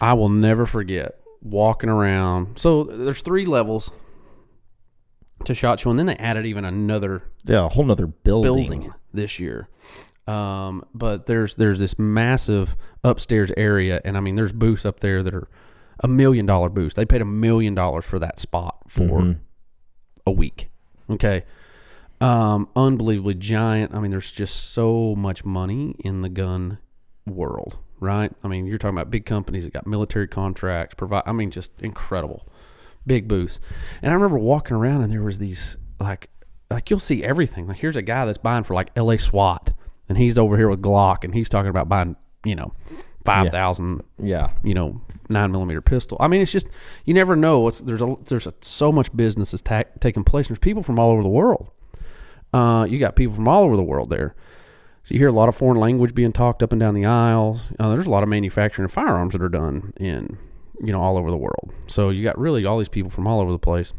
I will never forget walking around. So there's 3 levels to SHOT Show, and then they added even a whole nother building this year. But there's this massive upstairs area, and I mean there's booths up there that are $1 million booths. They paid $1 million for that spot for a week. Okay. Unbelievably giant. I mean, there's just so much money in the gun world, right? I mean, you're talking about big companies that got military contracts, just incredible. Big booths. And I remember walking around and there was these like you'll see everything. Like here's a guy that's buying for like LA SWAT, and he's over here with Glock, and he's talking about buying, 5,000 9mm pistol. I mean, it's just you never know. There's so much business that's taking place. There's people from all over the world. You got people from all over the world there. So you hear a lot of foreign language being talked up and down the aisles. There's a lot of manufacturing of firearms that are done in all over the world. So you got really all these people from all over the place.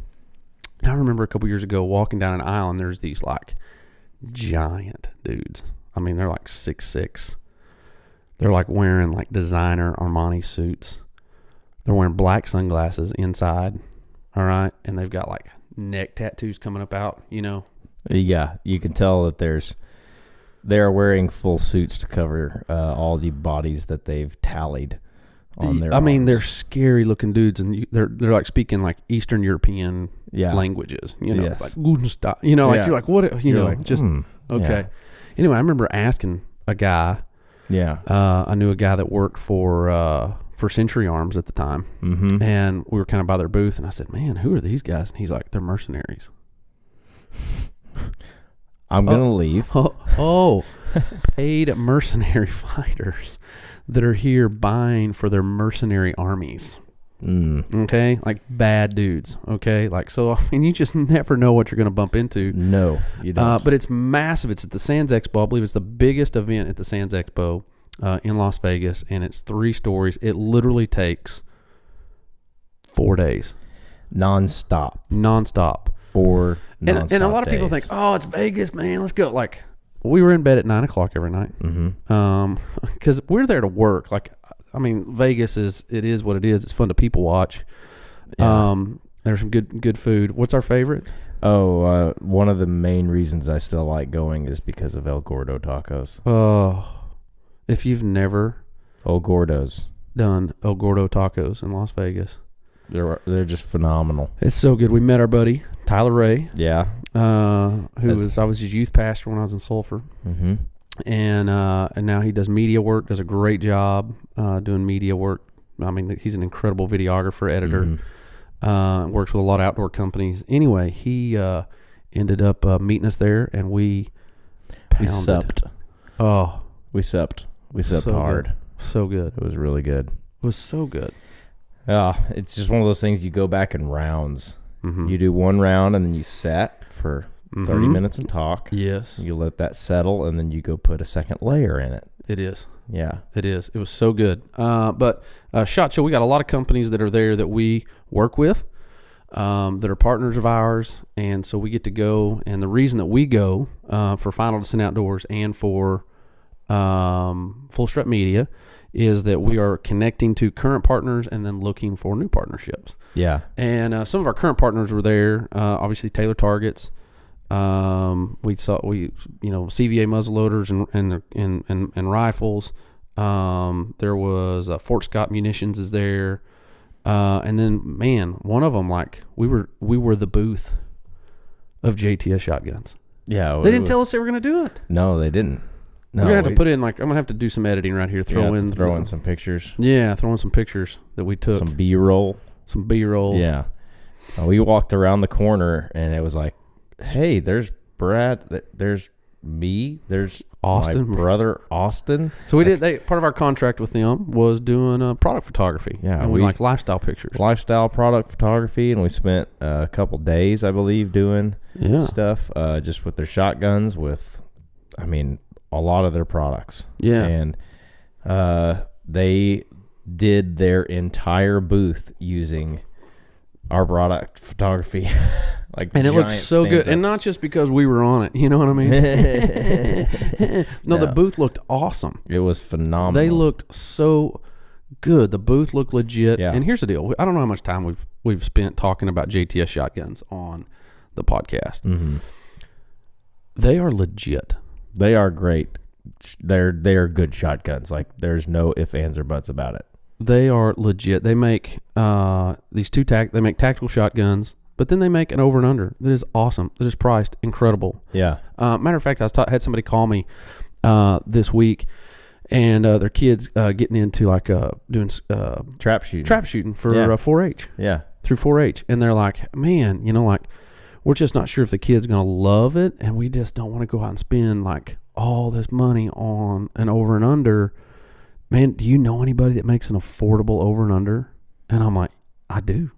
And I remember a couple years ago walking down an aisle, and there's these like giant dudes. I mean, they're like 6'6". They're like wearing like designer Armani suits. They're wearing black sunglasses inside. All right. And they've got like neck tattoos coming up out, Yeah. You can tell that they're wearing full suits to cover all the bodies that they've tallied on their arms. They're scary looking dudes, and they're like speaking like Eastern European languages, yes. like guten Tag, like you're like, what, okay. Yeah. Anyway, I remember asking a guy, I knew a guy that worked for Century Arms at the time, and we were kind of by their booth, and I said, man, who are these guys? And he's like, they're mercenaries. I'm going to leave. Oh, paid mercenary fighters that are here buying for their mercenary armies. Okay, like bad dudes. Okay, like, so I mean, you just never know what you're going to bump into. No, you don't. But it's massive. It's at the Sands Expo. I believe it's the biggest event at the Sands Expo in Las Vegas, and it's 3 stories. It literally takes 4 days, nonstop. 4 nonstop and a lot of people think, oh, it's Vegas, man, let's go. Like, we were in bed at 9 o'clock every night, because we're there to work. Like, I mean, Vegas is what it is. It's fun to people watch. Yeah. There's some good food. What's our favorite? Oh, one of the main reasons I still like going is because of El Gordo tacos. Oh, if you've never El Gordo's done El Gordo tacos in Las Vegas, they're just phenomenal. It's so good. We met our buddy Tyler I was his youth pastor when I was in Sulphur. Mm-hmm. And now he does media work, does a great job doing media work. I mean, he's an incredible videographer, editor, works with a lot of outdoor companies. Anyway, he ended up meeting us there, and we supped. Oh. We supped. We supped so hard. Good. So good. It was really good. It was so good. Yeah, it's just one of those things you go back in rounds. Mm-hmm. You do one round, and then you set for 30 minutes and talk. Yes. You let that settle, and then you go put a second layer in it. It is. Yeah. It is. It was so good. But SHOT Show, we got a lot of companies that are there that we work with, that are partners of ours, and so we get to go. And the reason that we go for Final Descent Outdoors and for Full Strut Media is that we are connecting to current partners and then looking for new partnerships. Yeah. And some of our current partners were there. Obviously, Taylor Targets. We CVA muzzleloaders and rifles. There was Fort Scott Munitions is there, and then, man, one of them, like, we were the booth of JTS shotguns. Yeah, they didn't tell us they were going to do it. No, they didn't. No, we're gonna have to put in, like, I'm gonna have to do some editing right here. Throw in some pictures. Yeah, throw in some pictures that we took. Some B-roll. Yeah. We walked around the corner, and it was like, hey, there's Brad, there's me, there's Austin, my brother Austin. So we did. Part of our contract with them was doing product photography. Yeah, and we like lifestyle pictures, lifestyle product photography, and we spent a couple days, I believe, doing stuff just with their shotguns. A lot of their products. Yeah, and they did their entire booth using our product photography. And it looked so good, and not just because we were on it. You know what I mean? No, the booth looked awesome. It was phenomenal. They looked so good. The booth looked legit. Yeah. And here's the deal: I don't know how much time we've spent talking about JTS shotguns on the podcast. Mm-hmm. They are legit. They are great. They are good shotguns. Like, there's no ifs, ands, or buts about it. They are legit. They make these they make tactical shotguns, but then they make an over and under that is awesome. That is priced incredible. Yeah. Matter of fact, I had somebody call me this week, and their kids getting into like doing trap shooting for 4-H. Yeah. Through 4-H, and they're like, man, we're just not sure if the kid's gonna love it, and we just don't want to go out and spend like all this money on an over and under. Man, do you know anybody that makes an affordable over and under? And I'm like, I do.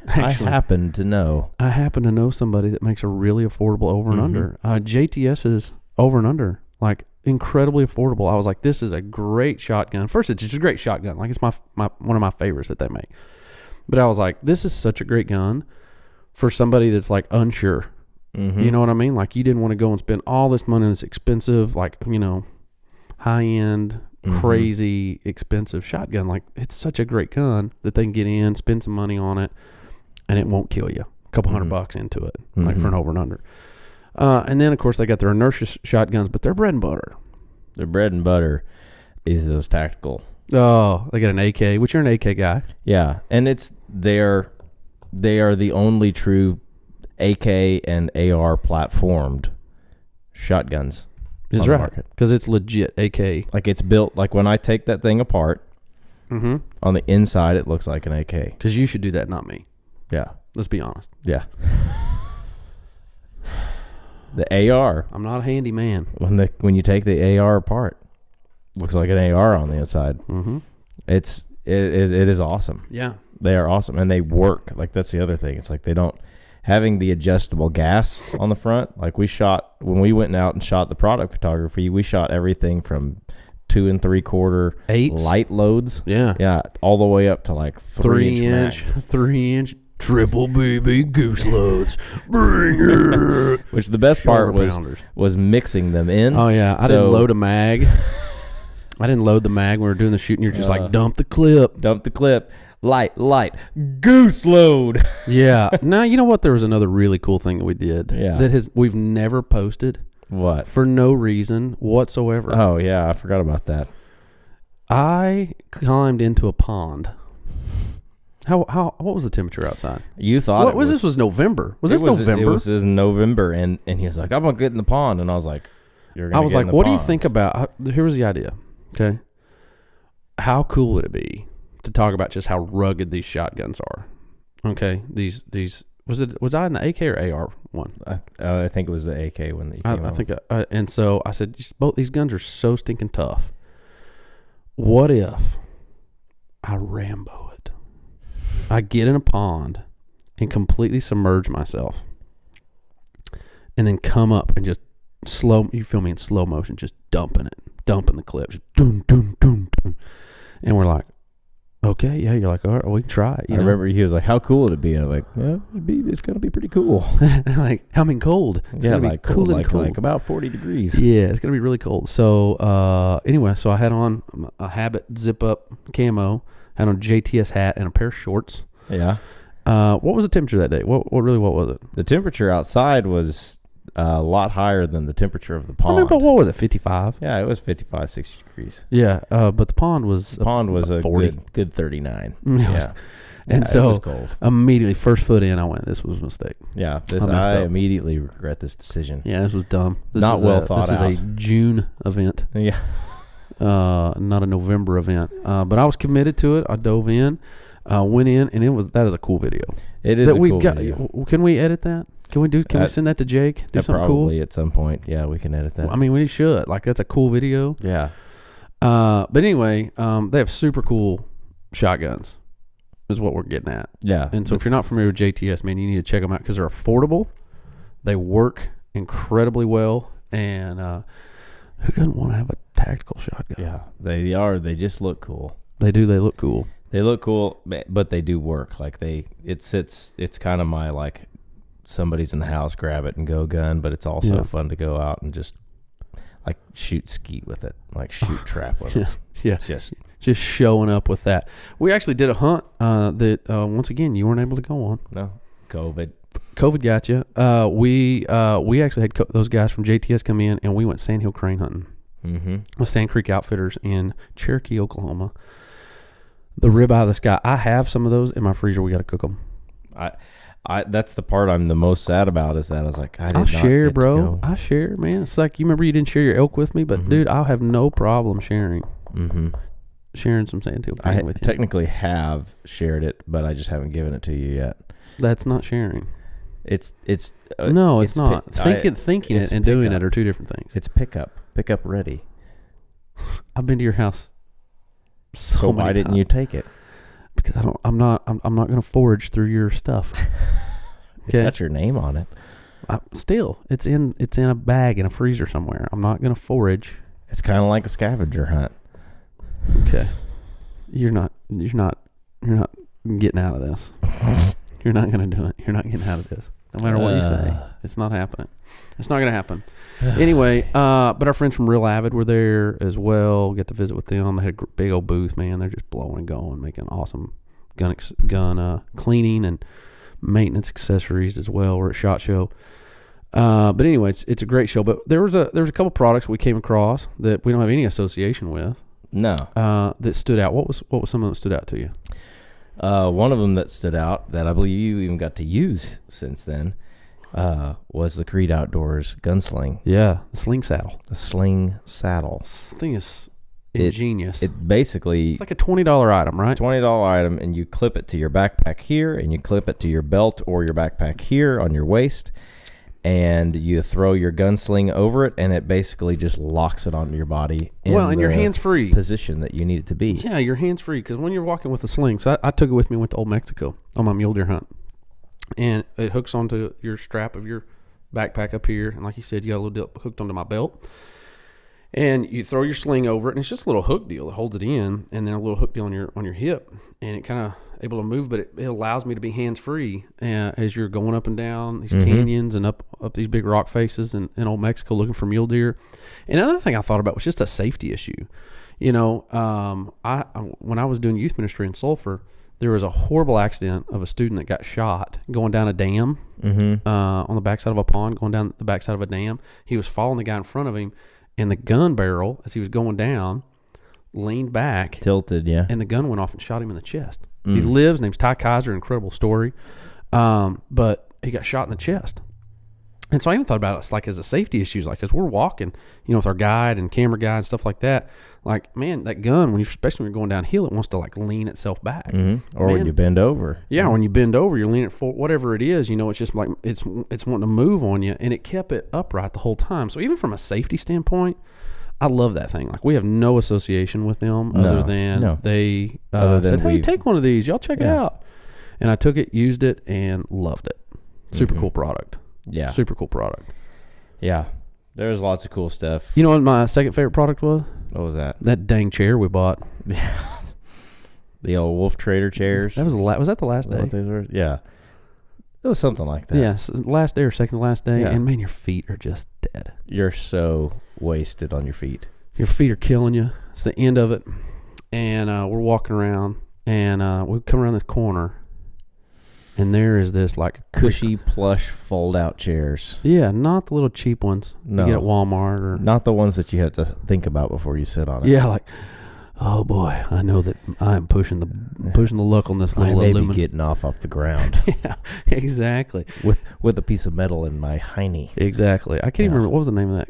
Actually, I happen to know somebody that makes a really affordable over and under. JTS's over and under, like, incredibly affordable. I was like, this is a great shotgun. First, it's just a great shotgun. Like, it's my one of my favorites that they make. But I was like, this is such a great gun for somebody that's like unsure. Mm-hmm. You know what I mean? Like, you didn't want to go and spend all this money on this expensive, like, high end, crazy expensive shotgun. Like, it's such a great gun that they can get in, spend some money on it, and it won't kill you. A couple $100 into it, like, for an over and under. And then, of course, they got their inertia shotguns, but their bread and butter. Their bread and butter is those tactical. Oh, they got an AK, which you're an AK guy. Yeah, and they are the only true AK and AR platformed shotguns. Is right, because it's legit AK. Like, it's built, like, when I take that thing apart, on the inside it looks like an AK. Because you should do that, not me. Yeah. Let's be honest. Yeah. The AR. I'm not a handyman. When you take the AR apart, looks like an AR on the inside. Mm-hmm. It is awesome. Yeah. They are awesome, and they work. Like, that's the other thing. It's like they don't having the adjustable gas on the front. Like, when we went out and shot the product photography, we shot everything from 2 3/4 8s light loads. Yeah, all the way up to like 3-inch triple BB goose loads. Bring it. Which the best part was mixing them in. Oh yeah, I didn't load a mag. I didn't load the mag when we were doing the shooting. You're just like, dump the clip. Light, goose load. Yeah. Now, you know what? There was another really cool thing that we did. Yeah. We've never posted. What? For no reason whatsoever. Oh, yeah. I forgot about that. I climbed into a pond. What was the temperature outside? You thought this was November. Was this November? It was in November, and he was like, I'm going to get in the pond. And I was like, you're going to get in the what pond. Do you think about, here was the idea, okay? How cool would it be to talk about just how rugged these shotguns are? Okay, these was I in the AK or AR one? I think it was the AK one that you came I think, and so I said, both these guns are so stinking tough. What if I Rambo it? I get in a pond and completely submerge myself, and then come up and just you feel me, in slow motion, just dumping the clips, doom, doom, doom, doom. And we're like, okay, yeah. You're like, all right, we can try it. I remember he was like, how cool would it be? And I'm like, well, it's going to be pretty cool. Like, how cold? It's going to be cool and cold. Like about 40 degrees. Yeah, it's going to be really cold. So anyway, so I had on a Habit zip-up camo, had on a JTS hat, and a pair of shorts. Yeah. What was the temperature that day? What was it? The temperature outside was a lot higher than the temperature of the pond. But what was it, 55? Yeah, it was 55, 60 degrees. Yeah, but the pond was a 40. good 39. Yeah. And so it was cold. Immediately, first foot in, I went, this was a mistake. Yeah, I immediately regret this decision. Yeah, this was dumb. This This is a June event. Yeah. Not a November event. But I was committed to it. I dove in, went in, and that is a cool video. It is cool video. Can we edit that? Can we send that to Jake? Do something probably cool? At some point. Yeah, we can edit that. Well, I mean, we should. Like, that's a cool video. Yeah. But anyway, they have super cool shotguns is what we're getting at. Yeah. And so if you're not familiar with JTS, man, you need to check them out because they're affordable. They work incredibly well. And who doesn't want to have a tactical shotgun? Yeah, they are. They just look cool. They do. They look cool. They look cool, but they do work. Like it's kind of my, like, somebody's in the house, grab it and go gun, but it's also fun to go out and just, like, shoot skeet with it, like shoot trap with it. Yeah. Just showing up with that. We actually did a hunt that once again you weren't able to go on. No, COVID got you. We actually had those guys from JTS come in, and we went sandhill crane hunting with Sand Creek Outfitters in Cherokee, Oklahoma. The ribeye of the sky. I have some of those in my freezer. We got to cook them. That's the part I'm the most sad about, is that I was like, I'll share, bro. I share, man. It's like, you remember you didn't share your elk with me, but dude, I'll have no problem sharing. Sharing some sandhill crane with you. I technically have shared it, but I just haven't given it to you yet. That's not sharing. It's no, it's not. Thinking it and doing it are two different things. It's pick up ready. I've been to your house so many why didn't you take it? Because I'm not going to forage through your stuff. It's got your name on it. Still, it's in a bag in a freezer somewhere. I'm not going to forage. It's kind of like a scavenger hunt. Okay, you're not getting out of this. You're not going to do it. You're not getting out of this. No matter what you say, it's not happening. It's not going to happen. Anyway, but our friends from Real Avid were there as well. Get to visit with them. They had a big old booth, man. They're just blowing and going, making awesome gun cleaning and maintenance accessories as well. We're at SHOT Show. But anyway, it's a great show. But there was a couple products we came across that we don't have any association with. No. That stood out. What was some of them that stood out to you? One of them that stood out that I believe you even got to use since then was the Creed Outdoors Gunsling. Yeah, the sling saddle. The sling saddle. This thing is ingenious. It's like a $20 item, right? $20 item, and you clip it to your backpack here, and you clip it to your belt or your backpack here on your waist, and you throw your gunsling over it, and it basically just locks it onto your body. And your hands free position that you need it to be. Yeah, your hands free, because when you're walking with a sling, so I took it with me, went to Old Mexico on my mule deer hunt, and it hooks onto your strap of your backpack up here, and like you said, you got a little deal hooked onto my belt, and you throw your sling over it, and it's just a little hook deal. It holds it in, and then a little hook deal on your hip, and it kind of able to move, but it allows me to be hands free as you're going up and down these canyons and up these big rock faces in Old Mexico looking for mule deer. And another thing I thought about was just a safety issue. You know, when I was doing youth ministry in Sulphur, there was a horrible accident of a student that got shot going down a dam on the backside of a pond, going down the backside of a dam. He was following the guy in front of him, and the gun barrel, as he was going down, leaned back, tilted, and the gun went off and shot him in the chest. He lives. Name's Ty Kaiser. Incredible story, but he got shot in the chest. And so I even thought about it, it's like as a safety issue, like as we're walking, you know, with our guide and camera guide and stuff like that. Like, man, that gun, especially when you're going downhill, it wants to like lean itself back, or when you bend over. Yeah, when you bend over, you're leaning for whatever it is. You know, it's just like it's wanting to move on you, and it kept it upright the whole time. So even from a safety standpoint, I love that thing. Like, we have no association with them other than they said, hey, take one of these. Y'all check it out. And I took it, used it, and loved it. Super cool product. Yeah. Super cool product. Yeah. There's lots of cool stuff. You know what my second favorite product was? What was that? That dang chair we bought. The old Wolf Trader chairs. That was was that the last day? Yeah. It was something like that. Yes. Last day or second to last day. Yeah. And, man, your feet are just dead. You're so wasted on your feet. Your feet are killing you. It's the end of it. And we're walking around, and we come around this corner, and there is this like cushy plush fold out chairs. Yeah, not the little cheap ones you get at Walmart, or not the ones that you have to think about before you sit on it. Yeah, like, oh boy, I know that I'm pushing the luck on this little I may aluminum. be getting off the ground. Yeah, exactly. With a piece of metal in my hiney. Exactly. I can't even remember what was the name of that.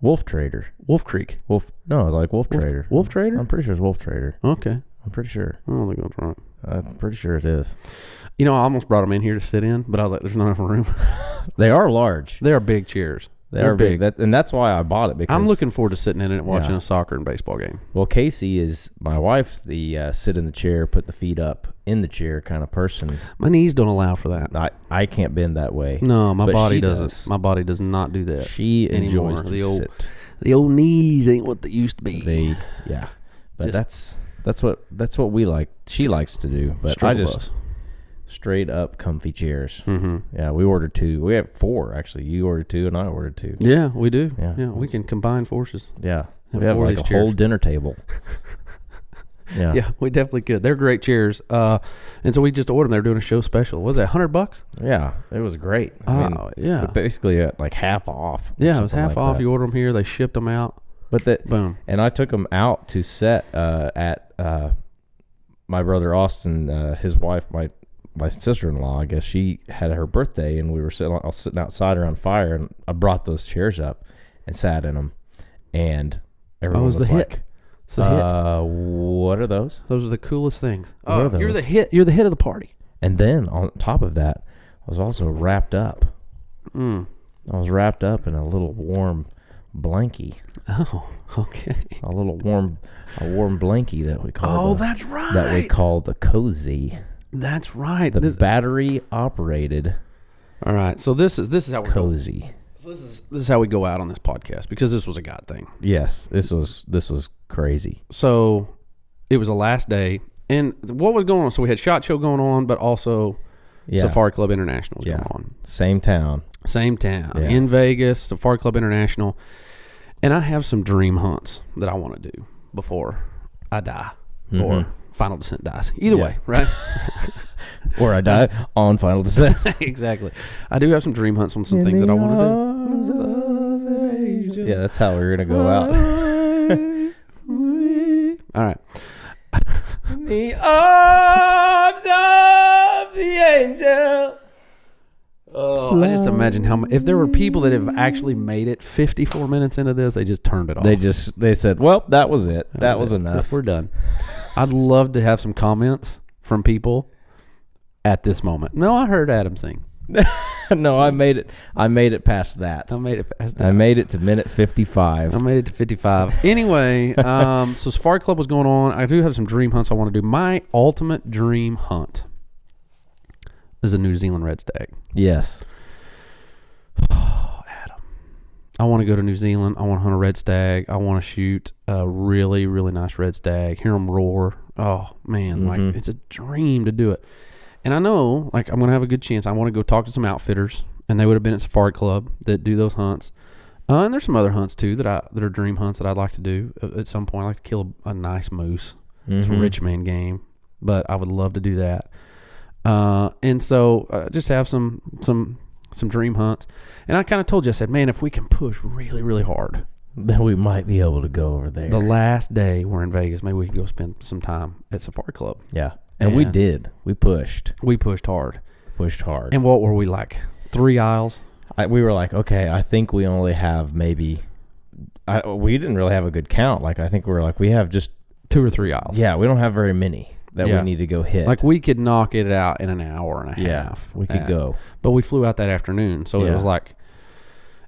Wolf Trader. Wolf Creek. No, it's like Wolf Trader. Wolf Trader? I'm pretty sure it's Wolf Trader. Okay. I'm pretty sure. I don't think that's right. I'm pretty sure it is. You know, I almost brought them in here to sit in, but I was like, there's not enough room. They are large. They are big chairs. They are big. And that's why I bought it. Because I'm looking forward to sitting in it and watching a soccer and baseball game. Well, Casey is, my wife's the sit in the chair, put the feet up in the chair kind of person. My knees don't allow for that. I can't bend that way. No, my body doesn't. My body does not do that. She enjoys to sit. The old knees ain't what they used to be. But that's what we like. She likes to do. But I just straight up comfy chairs. Mm-hmm. Yeah, we ordered 2. We have 4 actually. You ordered 2 and I ordered 2. Yeah, we do. Yeah, we can combine forces. Yeah, we have like a whole dinner table. Yeah, we definitely could. They're great chairs. And so we just ordered them. They're doing a show special. What was that, $100? Yeah, it was great. I mean, basically like half off. Yeah, it was half off. You order them here, they shipped them out. But boom. And I took them out to set at my brother Austin, his wife, my sister-in-law. I guess she had her birthday, and I was sitting outside around fire, and I brought those chairs up and sat in them, and everyone was the like, hit. It's the hit. What are those? Those are the coolest things. What are those? You're the hit. You're the hit of the party. And then on top of that, I was also wrapped up. I was wrapped up in a little warm blankie. Oh, okay. A warm blankie that we call. That's right. That we call the cozy. That's right. The battery operated. All right. So this is how we cozy. So this is how we go out on this podcast, because this was a God thing. Yes, this was crazy. So it was the last day, and what was going on? So we had SHOT Show going on, but also Safari Club International was going on. Same town in Vegas. Safari Club International, and I have some dream hunts that I want to do before I die or Final Descent dies. Either way, right? Or I die on Final Descent. Exactly. I do have some dream hunts on some things that I want to do. Yeah, that's how we're going to go out. All right. The arms of the angel. Oh, I just imagine if there were people that have actually made it 54 minutes into this, they just turned it off. They said, well, that was it. That was enough. We're done. I'd love to have some comments from people at this moment. No, I heard Adam sing. No, I made it. I made it past that. I made it past that. I made it to minute 55. I made it to 55. Anyway, so Safari Club was going on. I do have some dream hunts I want to do. My ultimate dream hunt is a New Zealand red stag. Yes. Oh, Adam. I want to go to New Zealand. I want to hunt a red stag. I want to shoot a really, really nice red stag. Hear them roar. Oh, man. Like, it's a dream to do it. And I know, like, I'm going to have a good chance. I want to go talk to some outfitters, and they would have been at Safari Club that do those hunts. And there's some other hunts, too, that are dream hunts that I'd like to do at some point. I'd like to kill a nice moose. It's rich man game, but I would love to do that. And so just have some dream hunts. And I kind of told you, I said, man, if we can push really, really hard, then we might be able to go over there. The last day we're in Vegas, maybe we can go spend some time at Safari Club. Yeah. And we did. We pushed. We pushed hard. And what were we like? 3 aisles? We were like, okay, I think we only have maybe. We didn't really have a good count. Like, I think we were like, we have just 2 or 3 aisles. Yeah, we don't have very many that we need to go hit. Like, we could knock it out in an hour and a half. We could go. But we flew out that afternoon, so it was like.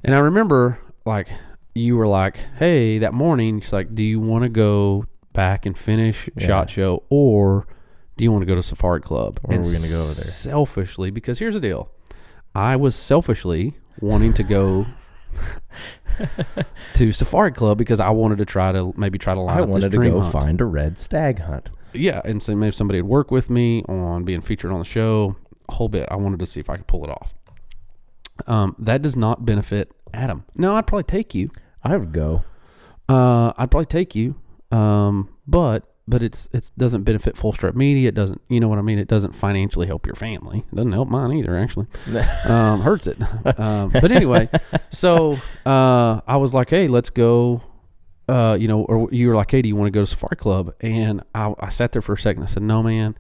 And I remember, like, you were like, hey, that morning, she's like, do you want to go back and finish SHOT Show, or do you want to go to Safari Club? Or are we going to go over there? Selfishly, because here's the deal. I was selfishly wanting to go to Safari Club because I wanted to try to line up this dream hunt. I wanted to go find a red stag hunt. Yeah, and so maybe somebody would work with me on being featured on the show. A whole bit. I wanted to see if I could pull it off. That does not benefit Adam. No, I'd probably take you. I would go. I'd probably take you. But it doesn't benefit Full Strip Media. It doesn't, you know what I mean? It doesn't financially help your family. It doesn't help mine either, actually. Hurts it. But anyway, so I was like, hey, let's go. Or you were like, hey, do you want to go to Safari Club? And I sat there for a second. I said, no, man,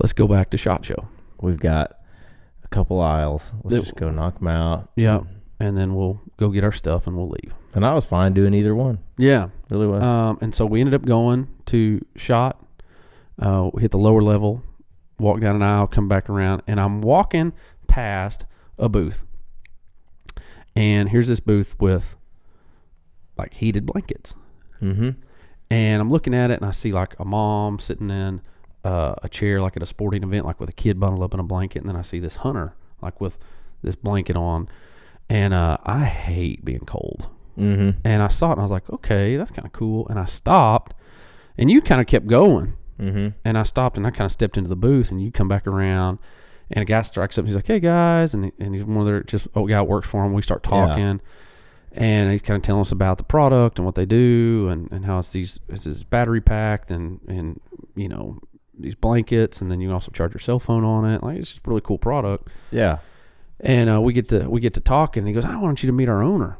let's go back to SHOT Show. We've got a couple aisles. Let's just go knock them out. Yeah. And then we'll go get our stuff and we'll leave. And I was fine doing either one. Yeah. Really was. And so we ended up going to SHOT. We hit the lower level, walk down an aisle, come back around, and I'm walking past a booth. And here's this booth with, like, heated blankets. Mm-hmm. And I'm looking at it, and I see, like, a mom sitting in a chair, like at a sporting event, like with a kid bundled up in a blanket. And then I see this hunter, like with this blanket on. And I hate being cold. Mm-hmm. And I saw it, and I was like, okay, that's kind of cool. And I stopped, and you kind of kept going. Mm-hmm. And I stopped, and I kind of stepped into the booth, and you come back around, and a guy strikes up. And he's like, hey, guys. And he's one of their guy that works for him. We start talking. Yeah. And he's kind of telling us about the product and what they do and how it's this battery packed and you know, these blankets. And then you also charge your cell phone on it. Like, it's just a really cool product. Yeah. And we get to talk, and he goes, I want you to meet our owner.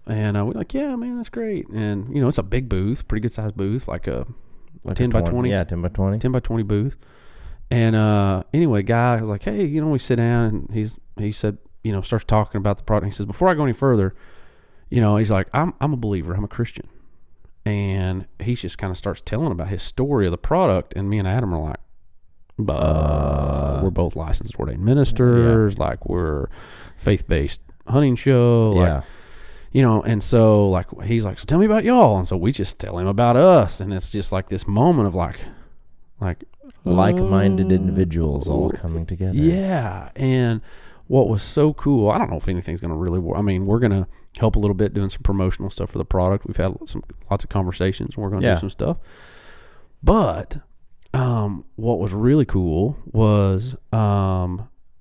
And we're like, yeah, man, that's great. And, you know, it's a big booth, pretty good sized booth, like a 10 by 20. Yeah, 10 by 20. 10 by 20 booth. And anyway, guy was like, hey, you know, we sit down, and he said, you know, starts talking about the product. He says, before I go any further, you know, he's like, I'm a believer. I'm a Christian. And he just kind of starts telling about his story of the product. And me and Adam are like, we're both licensed ordained ministers. Yeah. Like, we're faith-based hunting show. Like, yeah. You know, and so, like, he's like, so tell me about y'all. And so we just tell him about us. And it's just like this moment of like like-minded individuals all coming together. Yeah. And what was so cool, I don't know if anything's going to really work. I mean, we're going to help a little bit doing some promotional stuff for the product. We've had lots of conversations, and we're going to do some stuff. But what was really cool was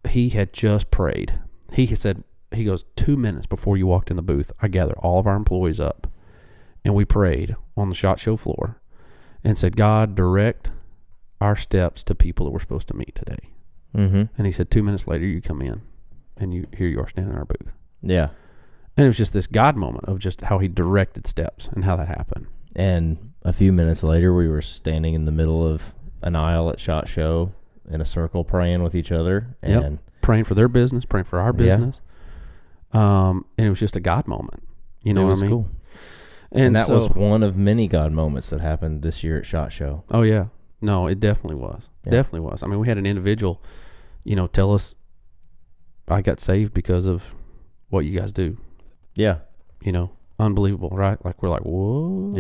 he had just prayed. He said, he goes, 2 minutes before you walked in the booth, I gathered all of our employees up, and we prayed on the SHOT Show floor and said, God, direct our steps to people that we're supposed to meet today. Mm-hmm. And he said, 2 minutes later, you come in, and here you are standing in our booth. Yeah. And it was just this God moment of just how he directed steps and how that happened. And a few minutes later, we were standing in the middle of an aisle at SHOT Show in a circle praying with each other. And praying for their business, praying for our business. And it was just a God moment. You know what I mean? Cool. And that was one of many God moments that happened this year at SHOT Show. Oh, yeah. No, it definitely was. Yeah. Definitely was. I mean, we had an individual, you know, tell us I got saved because of what you guys do. Yeah. Unbelievable, right? Like, we're like, whoa.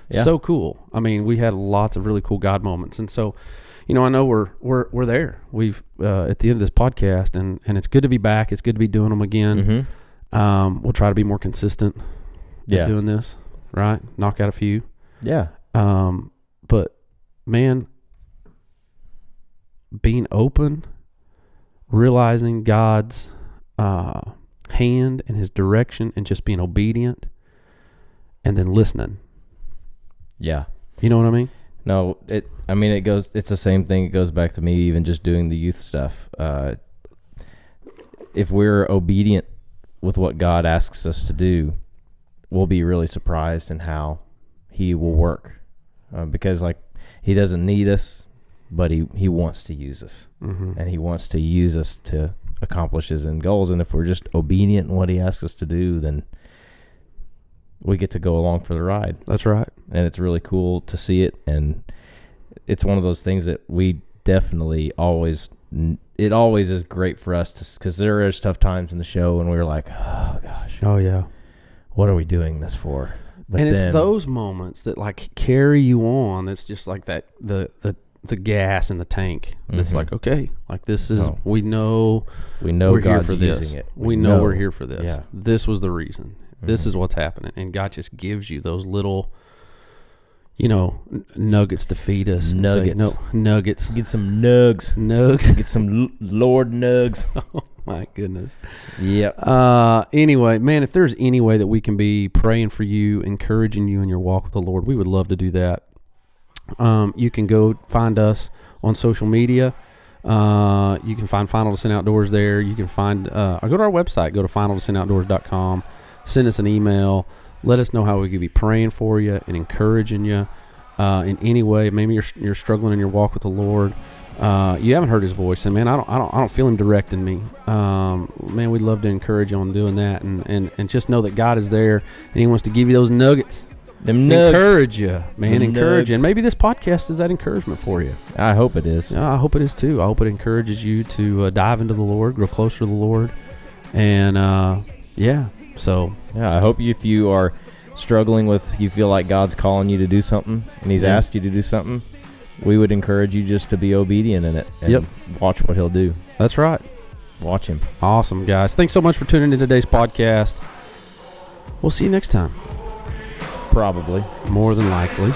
Yeah. So cool. I mean, we had lots of really cool God moments. And so, I know we're there. We've at the end of this podcast, and it's good to be back. It's good to be doing them again. Mm-hmm. We'll try to be more consistent Yeah. doing this, right? Knock out a few. Yeah. But man, being open, realizing God's hand and his direction, and just being obedient, and then listening. Yeah. You know what I mean? No, it's the same thing. It goes back to me even just doing the youth stuff. If we're obedient with what God asks us to do, we'll be really surprised in how he will work. Because he doesn't need us, but he wants to use us. Mm-hmm. And he wants to use us to accomplish his end goals. And if we're just obedient in what he asks us to do, then we get to go along for the ride. That's right. And it's really cool to see it. And it's one of those things that we definitely it always is great for us because there is tough times in the show and we're like, oh gosh. Oh yeah. What are we doing this for? But it's those moments that carry you on. That's just like that, the gas in the tank. It's Mm-hmm. like, okay, this is, we know we're God's here for using this. it. We know we're here for this. Yeah. This was the reason. This is what's happening. And God just gives you those little, nuggets to feed us. Nuggets. Nuggets. Get some nugs. Nugs. Get some Lord nugs. Oh my goodness. Yep. Anyway, man, if there's any way that we can be praying for you, encouraging you in your walk with the Lord, we would love to do that. You can go find us on social media. You can find Final Descent Outdoors there. You can find, go to our website, go to finaldescentoutdoors.com, send us an email, let us know how we could be praying for you and encouraging you, in any way. Maybe you're struggling in your walk with the Lord. You haven't heard his voice, and man, I don't feel him directing me. Man, we'd love to encourage you on doing that, and just know that God is there, and he wants to give you those nuggets. Them nugs. Encourage you, man. Them Encourage you. nugs. And maybe this podcast is that encouragement for you. I hope it is. I hope it is too. I hope it encourages you to dive into the Lord, grow closer to the Lord. And, so. Yeah, I hope if you are struggling you feel like God's calling you to do something and he's asked you to do something, we would encourage you just to be obedient in it and watch what he'll do. That's right. Watch him. Awesome, guys. Thanks so much for tuning in to today's podcast. We'll see you next time. Probably. More than likely.